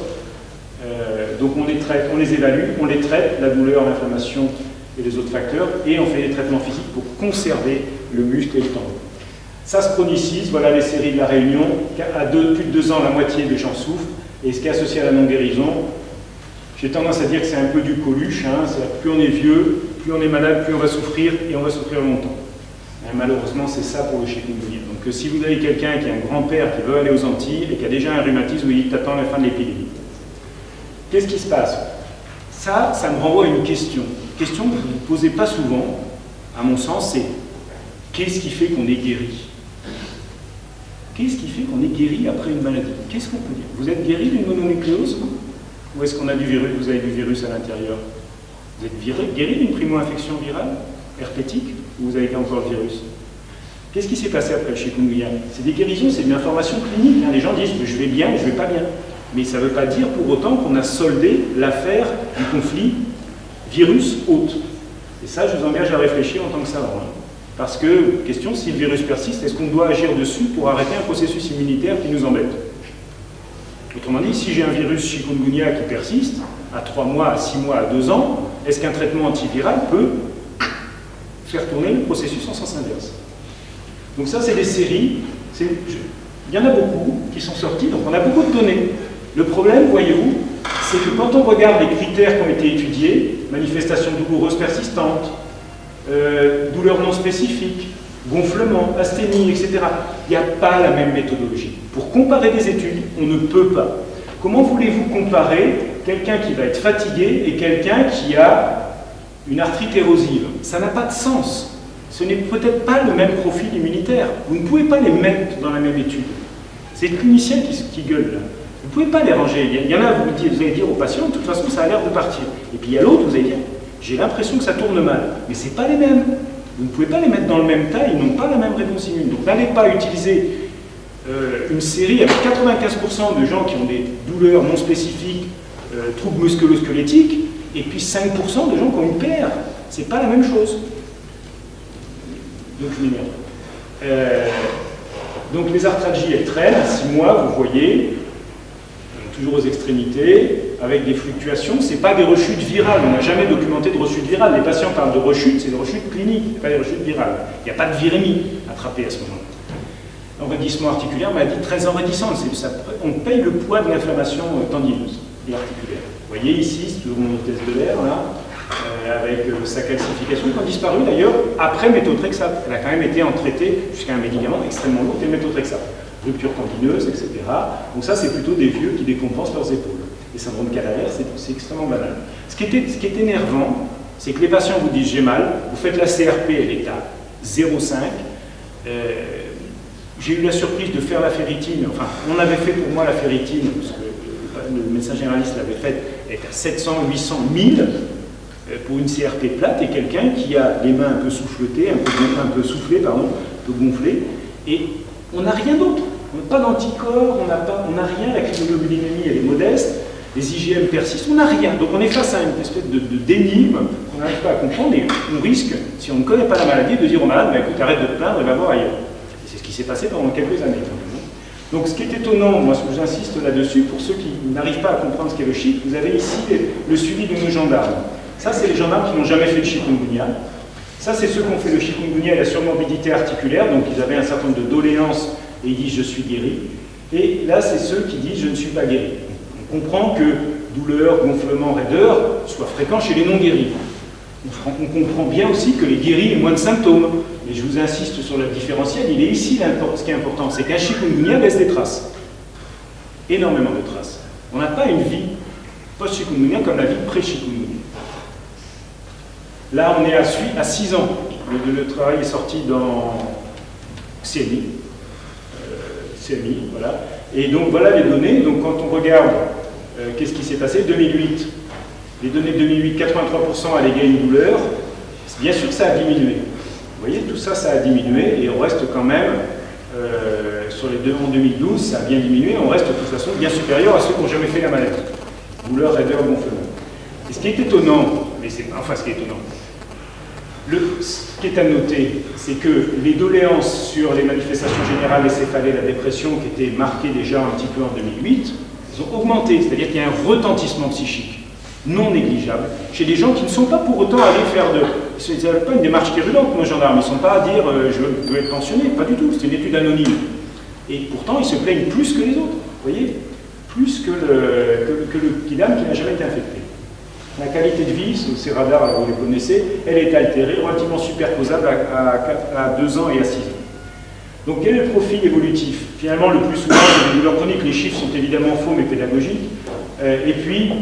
Donc on les traite, on les évalue, on les traite, la douleur, l'inflammation et les autres facteurs, et on fait des traitements physiques pour conserver le muscle et le tendon. Ça se chronicise, voilà les séries de la Réunion. À plus de 2 ans, la moitié des gens souffrent. Et ce qui est associé à la non-guérison, j'ai tendance à dire que c'est un peu du Coluche. Hein, plus on est vieux, plus on est malade, plus on va souffrir, et on va souffrir longtemps. Et malheureusement, c'est ça pour le chikungunya. Donc si vous avez quelqu'un qui a un grand-père qui veut aller aux Antilles et qui a déjà un rhumatisme, vous dites t'attends la fin de l'épidémie. Qu'est-ce qui se passe? Ça me renvoie à une question. Une question que vous ne posez pas souvent, à mon sens, c'est qu'est-ce qui fait qu'on est guéri? Qu'est-ce qui fait qu'on est guéri après une maladie? Qu'est-ce qu'on peut dire? Vous êtes guéri d'une mononucléose? Ou est-ce qu'on a du virus? Vous avez du virus à l'intérieur? Vous êtes guéri d'une primo-infection virale, herpétique, ou vous avez encore le virus? Qu'est-ce qui s'est passé après le chikungunya? C'est des guérisons, c'est une information clinique. Hein. Les gens disent je vais bien, je vais pas bien. Mais ça ne veut pas dire pour autant qu'on a soldé l'affaire du conflit virus-hôte. Et ça, je vous engage à réfléchir en tant que savant. Hein. Parce que, question, si le virus persiste, est-ce qu'on doit agir dessus pour arrêter un processus immunitaire qui nous embête? Autrement dit, si j'ai un virus chikungunya qui persiste, à 3 mois, à 6 mois, à 2 ans, est-ce qu'un traitement antiviral peut faire tourner le processus en sens inverse? Donc ça, c'est des séries. Il y en a beaucoup qui sont sortis, donc on a beaucoup de données. Le problème, voyez-vous, c'est que quand on regarde les critères qui ont été étudiés, manifestations douloureuses persistantes, douleurs non spécifiques, gonflement, asthénie, etc., il n'y a pas la même méthodologie. Pour comparer des études, on ne peut pas. Comment voulez-vous comparer quelqu'un qui va être fatigué et quelqu'un qui a une arthrite érosive? Ça n'a pas de sens. Ce n'est peut-être pas le même profil immunitaire. Vous ne pouvez pas les mettre dans la même étude. C'est le clinicien qui gueule là. Vous ne pouvez pas les ranger. Il y en a, vous allez dire au patient, de toute façon, ça a l'air de partir. Et puis il y a l'autre, vous allez dire, j'ai l'impression que ça tourne mal. Mais ce n'est pas les mêmes. Vous ne pouvez pas les mettre dans le même tas, ils n'ont pas la même réponse immune. Donc n'allez pas utiliser une série avec 95% de gens qui ont des douleurs non spécifiques, troubles musculo-squelettiques, et puis 5% de gens qui ont une PR. Ce n'est pas la même chose. Donc je m'énerve. Donc les arthralgies, elles traînent à 6 mois, vous voyez, toujours aux extrémités, avec des fluctuations. Ce n'est pas des rechutes virales, on n'a jamais documenté de rechutes virales. Les patients parlent de rechutes, c'est des rechutes cliniques, pas des rechutes virales. Il n'y a pas de virémie attrapée à ce moment-là. Enraidissement articulaire, maladie très enraidissante, on paye le poids de l'inflammation tendineuse et articulaire. Vous voyez ici, c'est toujours mon hôtesse de l'air, là, avec sa calcification, qui a disparu d'ailleurs après méthotrexate. Elle a quand même été traitée jusqu'à un médicament extrêmement lourd, qui est le méthotrexate. Rupture tendineuse, etc. Donc ça, c'est plutôt des vieux qui décompensent leurs épaules. Les syndromes calalaires, c'est extrêmement banal. Ce qui est énervant, c'est que les patients vous disent j'ai mal, vous faites la CRP, elle est à 0,5. J'ai eu la surprise de faire la ferritine, enfin, on avait fait pour moi la ferritine, parce que le médecin généraliste l'avait faite, elle est à 700, 800, 1000 pour une CRP plate, et quelqu'un qui a les mains un peu souffletées, un peu soufflées, pardon, un peu gonflées, et on n'a rien d'autre. On n'a pas d'anticorps, on n'a rien, la cryoglobulinémie elle est modeste, les IgM persistent, on n'a rien. Donc on est face à une espèce d'énigme qu'on n'arrive pas à comprendre, et on risque, si on ne connaît pas la maladie, de dire au malade, bah, écoute, arrête de te plaindre et va voir ailleurs. Et c'est ce qui s'est passé pendant quelques années. Donc ce qui est étonnant, moi j'insiste là-dessus, pour ceux qui n'arrivent pas à comprendre ce qu'est le chikungunya, vous avez ici le suivi de nos gendarmes. Ça, c'est les gendarmes qui n'ont jamais fait de chikungunya. Ça, c'est ceux qui ont fait le chikungunya et la surmorbidité articulaire, donc ils avaient un certain nombre de doléances et ils disent je suis guéri. Et là, c'est ceux qui disent je ne suis pas guéri. On comprend que douleur, gonflement, raideur soient fréquents chez les non guéris. On comprend bien aussi que les guéris aient moins de symptômes. Mais je vous insiste sur le différentiel, il est ici ce qui est important, c'est qu'un chikungunya laisse des traces. Énormément de traces. On n'a pas une vie post-chikungunya comme la vie pré-chikungunya. Là, on est à 6 ans. Le travail est sorti dans CMI. Voilà. Et donc, voilà les données. Donc, quand on regarde qu'est-ce qui s'est passé, 2008, les données de 2008, 83% alléguaient une douleur. Bien sûr que ça a diminué. Vous voyez, tout ça, ça a diminué. Et on reste quand même, sur les deux en 2012, ça a bien diminué. On reste de toute façon bien supérieur à ceux qui n'ont jamais fait la maladie. Douleur, raideur, gonflement. Et ce qui est étonnant, ce qui est étonnant, ce qui est à noter, c'est que les doléances sur les manifestations générales, les céphalées, la dépression, qui étaient marquées déjà un petit peu en 2008, elles ont augmenté, c'est-à-dire qu'il y a un retentissement psychique non négligeable chez des gens qui ne sont pas pour autant allés faire de ils n'avaient pas une démarche virulente, nos gendarmes. Ils ne sont pas à dire je veux être pensionné, pas du tout, c'est une étude anonyme. Et pourtant, ils se plaignent plus que les autres, vous voyez, plus que le kidam qui n'a jamais été infecté. La qualité de vie, ces radars, vous les connaissez, elle est altérée, relativement superposable à 2 ans et à 6 ans. Donc quel est le profil évolutif? Finalement, le plus souvent, les douleurs chroniques, les chiffres sont évidemment faux mais pédagogiques. Et puis,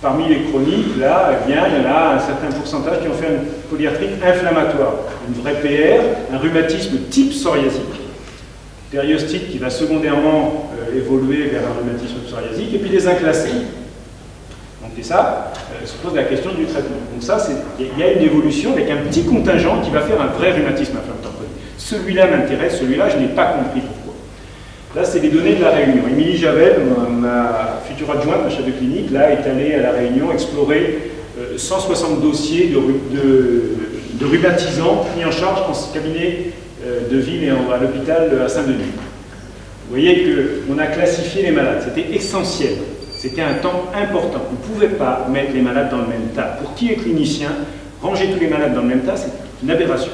parmi les chroniques, là, eh bien, il y en a un certain pourcentage qui ont fait une polyarthrite inflammatoire, une vraie PR, un rhumatisme type psoriasique, périostite qui va secondairement évoluer vers un rhumatisme psoriasique, et puis des inclassés. Donc et ça, se pose la question du traitement. Donc ça, il y a une évolution avec un petit contingent qui va faire un vrai rhumatisme inflammatoire chronique. Celui-là m'intéresse, celui-là, je n'ai pas compris pourquoi. Là, c'est les données de la Réunion. Émilie Javel, ma future adjointe, ma chef de clinique, là, est allée à la Réunion explorer 160 dossiers de rhumatisants pris en charge en cabinet de ville et à l'hôpital à Saint-Denis. Vous voyez qu'on a classifié les malades, c'était essentiel. C'était un temps important. On ne pouvait pas mettre les malades dans le même tas. Pour qui est clinicien, ranger tous les malades dans le même tas, c'est une aberration.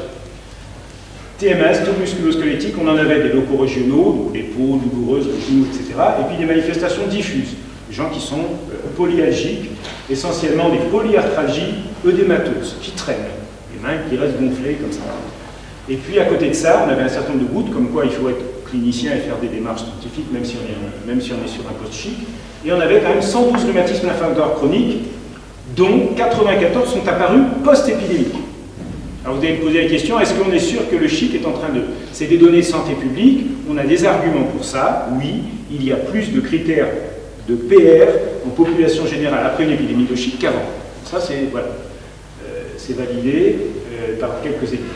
TMS, troubles musculo-squelettiques, on en avait des locaux régionaux, donc les peaux douloureuses, les genoux, etc. Et puis des manifestations diffuses, des gens qui sont polyalgiques, essentiellement des polyarthralgies œdémateuses, qui traînent, les mains qui restent gonflées comme ça. Et puis à côté de ça, on avait un certain nombre de gouttes, comme quoi il faut être clinicien et faire des démarches scientifiques, même si on est sur un poste chic. Et on avait quand même 112 rhumatismes inflammatoires chroniques, dont 94 sont apparus post-épidémiques. Alors vous allez me poser la question, est-ce qu'on est sûr que le chic est en train de... C'est des données de santé publique, on a des arguments pour ça, oui, il y a plus de critères de PR en population générale après une épidémie de chic qu'avant. Ça, c'est voilà, c'est validé par quelques études.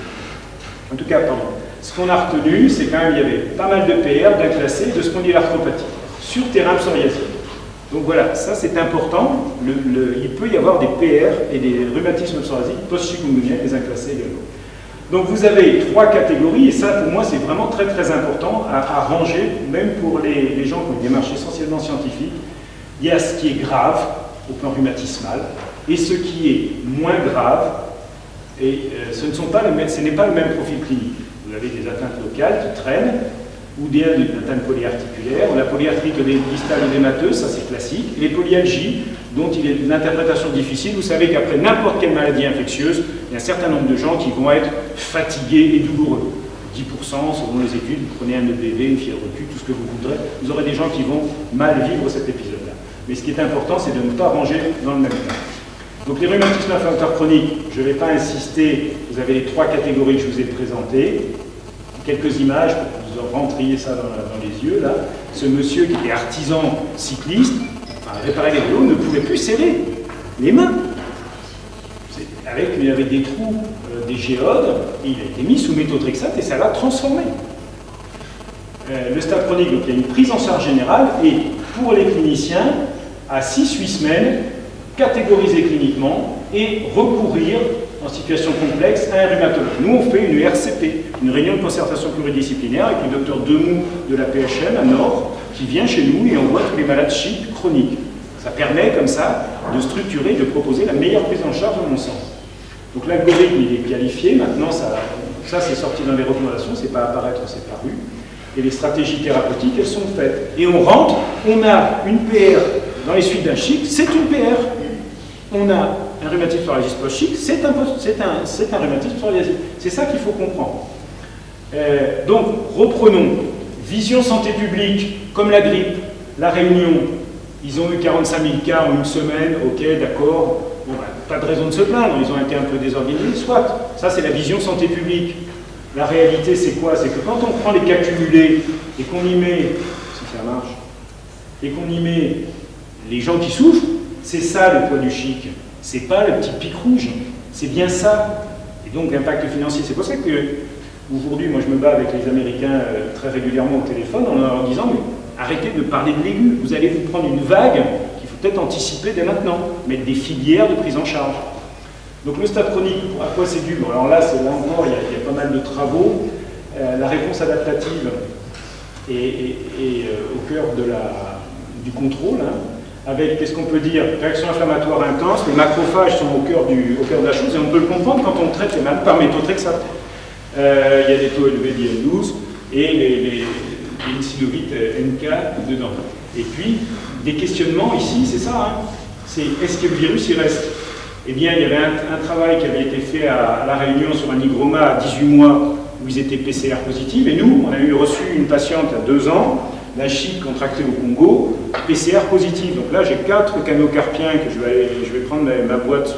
En tout cas, pardon. Ce qu'on a retenu, c'est quand même il y avait pas mal de PR, d'inclassés, de spondylarthropathie sur terrain psoriasique. Donc voilà, ça c'est important. Il peut y avoir des PR et des rhumatismes psoriasiques post-chikungunya, les inclassés également. Donc vous avez 3 catégories, et ça pour moi c'est vraiment très très important à ranger, même pour les gens qui ont une démarche essentiellement scientifique. Il y a ce qui est grave au plan rhumatismal, et ce qui est moins grave, et ce n'est pas le même profil clinique. Vous avez des atteintes locales qui traînent, ou des atteintes polyarticulaires, la polyarthrite distale œdémateuse, ça c'est classique, et les polyalgies, dont il est une interprétation difficile. Vous savez qu'après n'importe quelle maladie infectieuse, il y a un certain nombre de gens qui vont être fatigués et douloureux. 10% selon les études, vous prenez un EBV, une fièvre de cul, tout ce que vous voudrez, vous aurez des gens qui vont mal vivre cet épisode-là. Mais ce qui est important, c'est de ne pas ranger dans le même temps. Donc les rhumatismes inflammatoires chroniques, je ne vais pas insister, vous avez les 3 catégories que je vous ai présentées. Quelques images pour que vous rentriez ça dans les yeux, là. Ce monsieur qui était artisan cycliste, réparait les vélos, ne pouvait plus serrer les mains. Il avait des trous, des géodes, et il a été mis sous méthotrexate et ça l'a transformé. Le stade chronique, donc il y a une prise en charge générale, et pour les cliniciens, à 6-8 semaines, catégoriser cliniquement et recourir en situation complexe à un rhumatologue. Nous, on fait une RCP, une réunion de concertation pluridisciplinaire, avec le docteur Demou de la PHM à Nord, qui vient chez nous et on voit tous les malades chics chroniques. Ça permet, comme ça, de structurer, de proposer la meilleure prise en charge, à mon sens. Donc l'algorithme, il est qualifié, maintenant, ça c'est sorti dans les recommandations, c'est pas apparaître, c'est paru. Et les stratégies thérapeutiques, elles sont faites. Et on rentre, on a une PR dans les suites d'un chic, c'est une PR. On a un rhumatisme psoriasique post-chic, c'est un rhumatisme psoriasique. C'est ça qu'il faut comprendre. Donc, reprenons. Vision santé publique, comme la grippe, la Réunion, ils ont eu 45 000 cas en une semaine, ok, d'accord, bon, pas de raison de se plaindre, ils ont été un peu désorganisés, soit. Ça, c'est la vision santé publique. La réalité, c'est quoi? C'est que quand on prend les cas cumulés et qu'on y met, si ça marche, et qu'on y met les gens qui souffrent, c'est ça le poids du chic. C'est pas le petit pic rouge, c'est bien ça. Et donc l'impact financier, c'est pour ça que aujourd'hui, moi je me bats avec les Américains très régulièrement au téléphone en leur disant mais arrêtez de parler de légumes, vous allez vous prendre une vague qu'il faut peut-être anticiper dès maintenant, mettre des filières de prise en charge. Donc le stade chronique, à quoi c'est dû? Bon, alors là, là encore, il y a pas mal de travaux. La réponse adaptative est au cœur du contrôle, hein, avec, qu'est-ce qu'on peut dire, réaction inflammatoire intense. Les macrophages sont au cœur de la chose, et on peut le comprendre quand on traite les malades par méthotrexate. Il y a des taux élevés d'IL-12 et les incidovites NK dedans. Et puis, des questionnements ici, c'est ça, hein. C'est est-ce que le virus il reste? Eh bien, il y avait un travail qui avait été fait à La Réunion sur un hygroma à 18 mois où ils étaient PCR positifs. Et nous, on a reçu une patiente à 2 ans, d'un chic contracté au Congo, PCR positif. Donc là, j'ai 4 canaux carpiens que je vais prendre ma boîte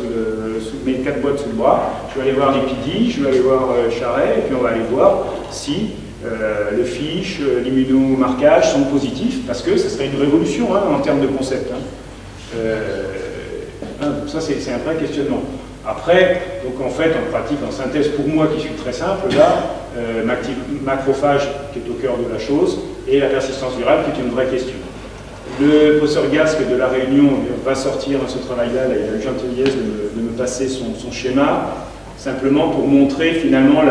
mes 4 boîtes sous le bras. Je vais aller voir l'épidie, je vais aller voir Charret, et puis on va aller voir si le fiche, l'immunomarquage sont positifs, parce que ce serait une révolution hein, en termes de concept. Hein. Donc ça, c'est un vrai questionnement. Après, donc en fait, en pratique, en synthèse, pour moi qui suis très simple, là, macrophage qui est au cœur de la chose, et la persistance virale qui est une vraie question. Le professeur Gasque de La Réunion va sortir dans ce travail-là, il a eu gentillesse de me passer son schéma, simplement pour montrer finalement,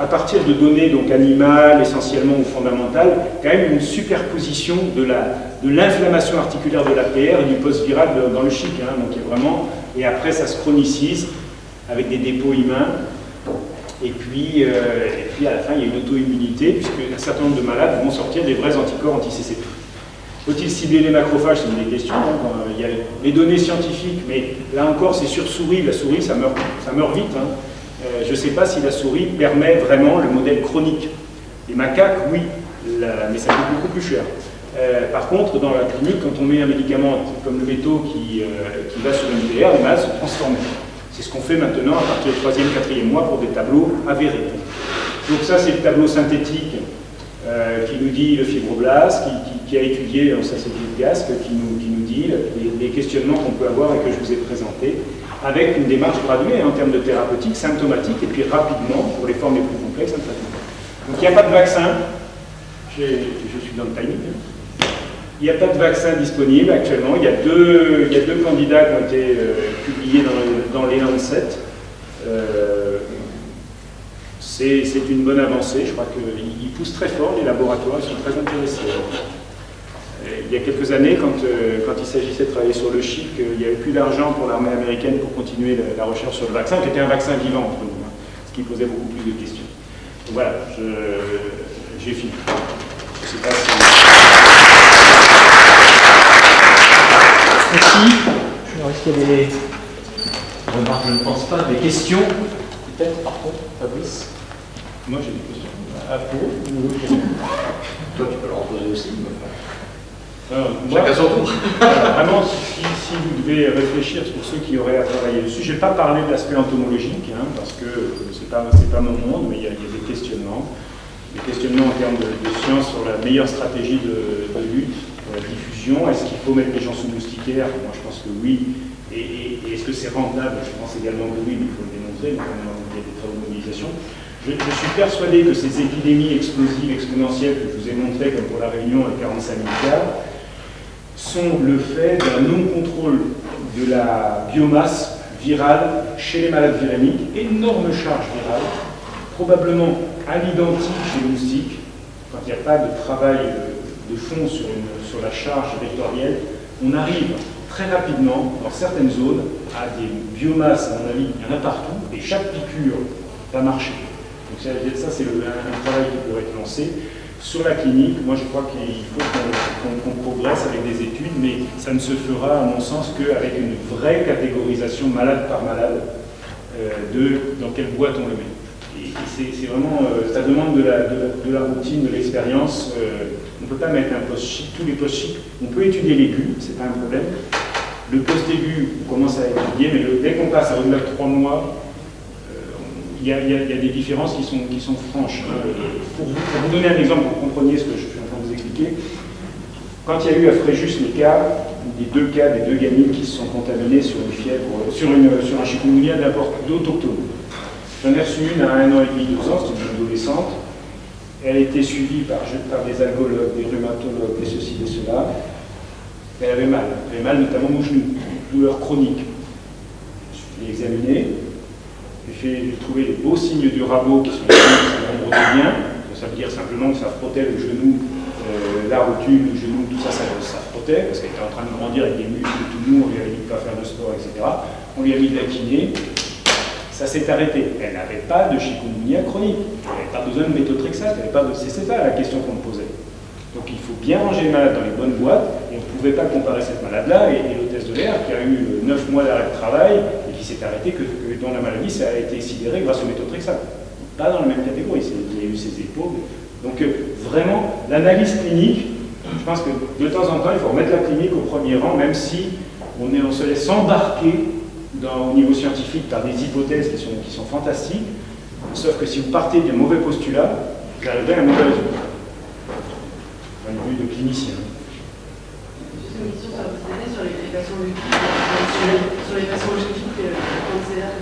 à partir de données donc animales, essentiellement ou fondamentales, quand même une superposition de l'inflammation articulaire de l'APR et du post-viral dans le chic. Hein, donc il y a vraiment, et après ça se chronicise avec des dépôts humains. Et puis à la fin, il y a une auto-immunité, puisqu'un certain nombre de malades vont sortir des vrais anticorps anti-CCP. Faut-il cibler les macrophages? C'est une des questions. Hein. Il y a les données scientifiques, mais là encore, c'est sur souris. La souris, ça meurt vite. Hein. Je ne sais pas si la souris permet vraiment le modèle chronique. Les macaques, oui, mais ça coûte beaucoup plus cher. Par contre, dans la clinique, quand on met un médicament comme le métaux qui va sur le nucléaire, les malades se transforment. C'est ce qu'on fait maintenant à partir du 3e, 4e mois pour des tableaux avérés. Donc ça, c'est le tableau synthétique qui nous dit le fibroblast, qui a étudié, ça c'est Gilles Gasque, qui nous dit les questionnements qu'on peut avoir et que je vous ai présentés, avec une démarche graduée en termes de thérapeutique, symptomatique, et puis rapidement, pour les formes les plus complexes, un traitement. Donc il n'y a pas de vaccin, je suis dans le timing. Il n'y a pas de vaccin disponible actuellement. Il y a deux candidats qui ont été publiés dans les Lancet. C'est une bonne avancée. Je crois qu'ils poussent très fort, les laboratoires, ils sont très intéressés. Il y a quelques années, quand il s'agissait de travailler sur le chic, il n'y avait plus d'argent pour l'armée américaine pour continuer la recherche sur le vaccin, qui était un vaccin vivant entre nous, hein, ce qui posait beaucoup plus de questions. Donc voilà, j'ai fini. Je sais pas si... Merci. Est-ce qu'il y a des remarques? Je ne pense pas. Des questions? Peut-être, par contre, Fabrice? Moi, j'ai des questions. À vous? Toi, tu peux leur en poser aussi. Chacun son tour. Vraiment, si vous devez réfléchir pour ceux qui auraient à travailler dessus, je ne vais pas parler de l'aspect entomologique, hein, parce que ce n'est pas mon monde, mais il y a des questionnements. Des questionnements en termes de science sur la meilleure stratégie de lutte, la diffusion. Est-ce qu'il faut mettre les gens sous moustiquaire? Moi, je pense que oui. Et est-ce que c'est rentable? Je pense également que oui, mais il faut le démontrer. Donc, il y a des travaux de mobilisation. Je suis persuadé que ces épidémies explosives, exponentielles que je vous ai montrées, comme pour la Réunion avec 45 000 cas, sont le fait d'un non-contrôle de la biomasse virale chez les malades virémiques, énorme charge virale, probablement à l'identique chez les moustiques, quand il n'y a pas de travail de fond sur la charge vectorielle, on arrive très rapidement, dans certaines zones, à des biomasses, à mon avis, il y en a partout, et chaque piqûre va marcher. Donc ça, c'est un travail qui pourrait être lancé. Sur la clinique, moi je crois qu'il faut qu'on progresse avec des études, mais ça ne se fera, à mon sens, qu'avec une vraie catégorisation malade par malade dans quelle boîte on le met. Et c'est vraiment, ça demande de la routine, de l'expérience. On ne peut pas mettre un post-chic, tous les post-chic. On peut étudier l'aigu, c'est pas un problème. Le post-aigu, on commence à étudier, mais dès qu'on passe à au-delà de 3 mois, il y a des différences qui sont franches. Pour vous donner un exemple, pour que vous compreniez ce que je suis en train de vous expliquer, quand il y a eu à Fréjus les cas, des deux gamines qui se sont contaminées sur une fièvre, sur un chikungunya d'autochtone. J'en ai reçu une à 1 an et demi, 2 ans, c'était une adolescente. Elle a été suivie par des algologues, des rhumatologues, des ceci, des cela. Elle avait mal notamment au genou, douleur chronique. Je l'ai examinée. J'ai trouvé les beaux signes du rabot qui sont les nombres de bien. Ça veut dire simplement que ça frottait le genou la rotule, le genou, tout ça, ça frottait, parce qu'elle était en train de grandir avec des muscles tout mous, on lui avait dit de ne pas faire de sport, etc. On lui a mis de la kiné, ça s'est arrêté. Elle n'avait pas de chikungunya chronique, elle n'avait pas besoin de méthotrexate, c'est ça la question qu'on me posait. Donc il faut bien ranger le malade dans les bonnes boîtes, et on ne pouvait pas comparer cette malade-là et l'hôtesse de l'air qui a eu 9 mois d'arrêt de travail et qui s'est arrêté que dans la maladie, ça a été sidéré grâce au méthotrexate. Pas dans la même catégorie, il y a eu ses épaules. Donc vraiment, l'analyse clinique, je pense que de temps en temps, il faut remettre la clinique au premier rang, même si on se laisse embarquer au niveau scientifique par des hypothèses qui sont fantastiques, sauf que si vous partez de mauvais postulats, vous arrivez à un mauvais résultat. Point de vue de clinicien. Juste une question sur les patients multiples, sur les patients longéviques cancers,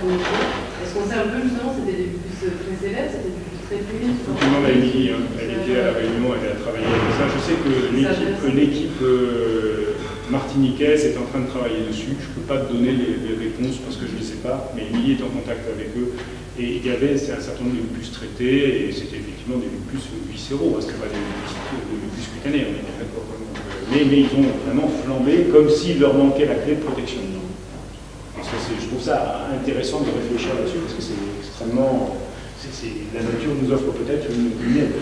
est-ce qu'on sait un peu justement, c'était des bus très élèves, c'était des bus très fluides? Tout le monde a dit, elle était à la réunion, elle a travaillé avec ça. Je sais que l'équipe martiniquaise est en train de travailler dessus. Je ne peux pas te donner les réponses parce que je ne les sais pas, mais Émilie est en contact avec eux. Et il y avait un certain nombre de lupus traités, et c'était effectivement des lupus viscéraux, parce que pas des lupus cutanés, on est bien d'accord. Mais ils ont vraiment flambé comme s'il leur manquait la clé de protection. Je trouve ça intéressant de réfléchir là-dessus, parce que c'est extrêmement... la nature nous offre peut-être une aide.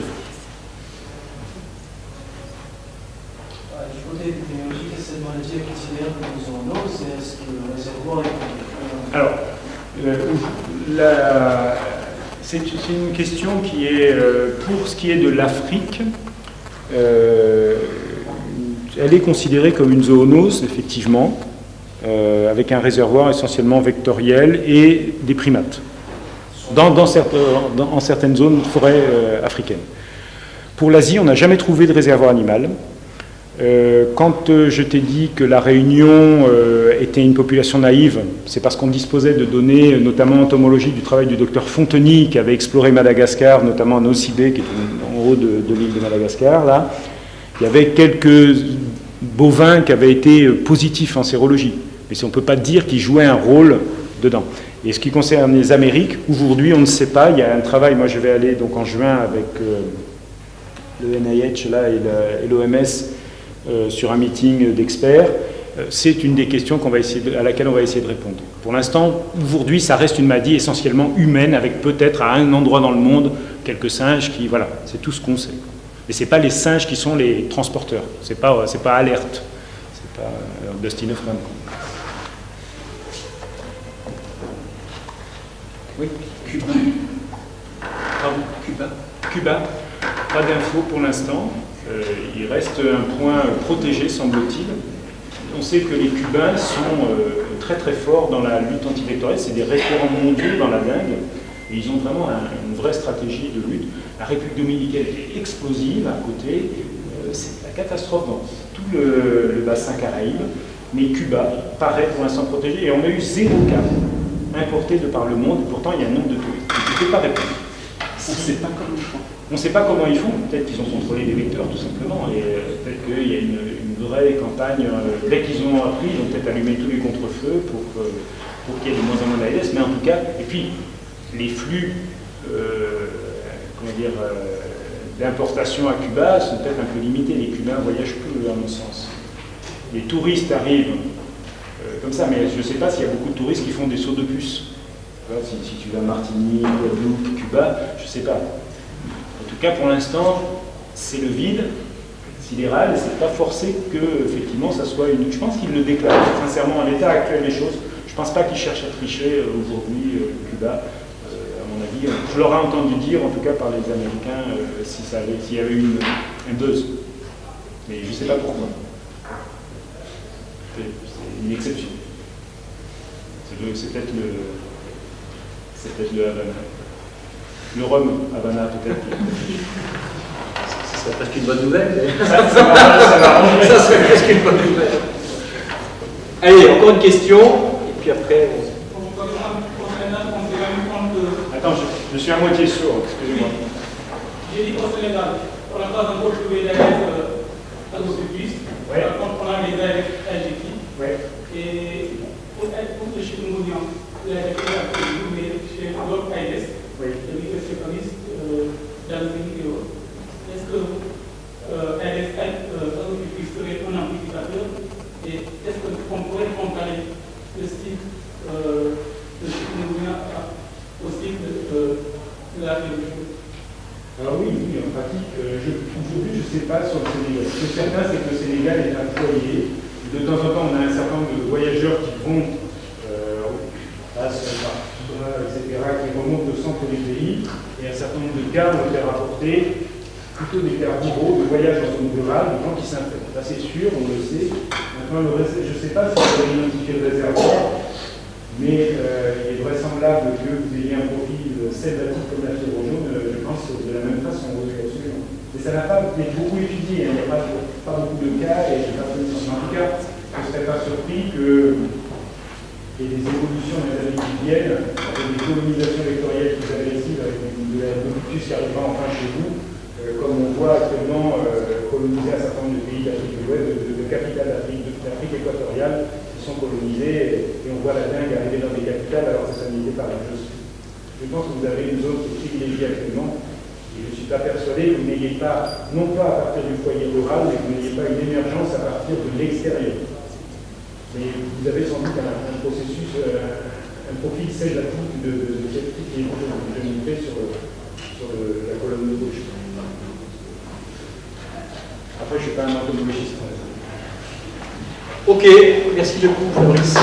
Du côté épidémiologique, est-ce que cette maladie est considérée comme une zoonose et est-ce que le réservoir est... Alors, c'est une question qui est, pour ce qui est de l'Afrique, elle est considérée comme une zoonose, effectivement, avec un réservoir essentiellement vectoriel et des primates, en certaines zones forêts africaines. Pour l'Asie, on n'a jamais trouvé de réservoir animal. Quand je t'ai dit que la Réunion était une population naïve, c'est parce qu'on disposait de données, notamment entomologiques, du travail du docteur Fonteny, qui avait exploré Madagascar, notamment en Ocibé, qui est en haut de l'île de Madagascar. Là, il y avait quelques bovins qui avaient été positifs en sérologie, mais on ne peut pas dire qu'ils jouaient un rôle dedans. Et ce qui concerne les Amériques, aujourd'hui, on ne sait pas. Il y a un travail, moi je vais aller donc en juin avec le NIH là, et l'OMS, sur un meeting d'experts, c'est une des questions à laquelle on va essayer de répondre. Pour l'instant, aujourd'hui, ça reste une maladie essentiellement humaine, avec peut-être à un endroit dans le monde quelques singes qui, voilà, c'est tout ce qu'on sait. Mais c'est pas les singes qui sont les transporteurs. C'est pas alerte. C'est pas Dustin Hoffman. Oui. Cuba. Pas d'infos pour l'instant. Il reste un point protégé, semble-t-il. On sait que les Cubains sont très très forts dans la lutte antivectorielle. C'est des référents mondiaux dans la dengue. Et ils ont vraiment une vraie stratégie de lutte. La République dominicaine est explosive à côté. C'est la catastrophe dans tout le bassin Caraïbe. Mais Cuba paraît pour l'instant protégé. Et on a eu 0 cas importés de par le monde. Et pourtant, il y a un nombre de touristes. Je ne peux pas répondre. On ne sait pas comment ils font. Peut-être qu'ils ont contrôlé les vecteurs, tout simplement. Et peut-être qu'il y a une vraie campagne. Dès qu'ils ont appris, ils ont peut-être allumé tous les contre-feux pour qu'il y ait de moins en moins d'ALS. Mais en tout cas, et puis, les flux d'importation à Cuba sont peut-être un peu limités. Les Cubains ne voyagent plus, à mon sens. Les touristes arrivent comme ça, mais je ne sais pas s'il y a beaucoup de touristes qui font des sauts de puce. Si tu vas à Martinique, Guadeloupe, Cuba, je ne sais pas. En tout cas, pour l'instant, c'est le vide sidéral, et c'est pas forcé que, effectivement, ça soit une... Je pense qu'ils le déclarent, sincèrement, à l'état actuel des choses. Je ne pense pas qu'ils cherchent à tricher aujourd'hui, Cuba. À mon avis, je l'aurais entendu dire, en tout cas par les Américains, s'il y avait eu un buzz. Mais je ne sais pas pourquoi. C'est une exception. C'est peut-être le Havana. Le rhum Havana, peut-être. Ce serait presque une bonne nouvelle. Mais... Ça serait presque une bonne nouvelle. Allez, encore une question, et puis après... Attends, je suis à moitié sourd, excusez-moi. J'ai dit qu'au Sénégal, on n'a pas encore trouvé d'ALS à nos services. Par contre, on a les ALS. Et pour le chikungunya, il a été fait chez d'autres ALS, et les spécialistes dans le pays. Est-ce que ALS théorie et en pratique, aujourd'hui, je ne sais pas sur le Sénégal. Ce qui est certain, c'est que le Sénégal est un foyer. De temps en temps, on a un certain nombre de voyageurs qui vont par Cuba, etc., qui remontent au centre du pays, et un certain nombre de cas vont faire apporter plutôt des cas ruraux, de voyage en zone rurale, de gens qui s'infectent. Ça, c'est sûr, on le sait. Maintenant, je ne sais pas si vous avez identifié le réservoir, mais il est vraisemblable que vous ayez un profil selvatique comme la fièvre jaune, je pense, de la même façon, oui, absolument. Mais ça n'a pas été beaucoup étudié, il n'y a pas beaucoup de cas, et je n'ai pas de connaissance. En tout cas, je ne serais pas surpris qu'il y ait des évolutions dans les années qui viennent, avec des colonisations vectorielles plus agressives, avec de la mobitus qui arrivera enfin chez vous, comme on voit actuellement coloniser un certain nombre de pays d'Afrique de l'Ouest, de capitales d'Afrique équatoriale, qui sont colonisées, et on voit la dingue arriver dans des capitales alors que ça n'était pas la chose. Je pense que vous avez une zone qui est privilégiée actuellement, et je ne suis pas persuadé que vous n'ayez pas, non pas à partir du foyer rural, mais que vous n'ayez pas une émergence à partir de l'extérieur. Mais vous avez sans doute un processus, un profil selvatique de cette type qui est montré sur la colonne de gauche. Après, je ne suis pas un entomologiste. Ok, merci beaucoup Fabrice.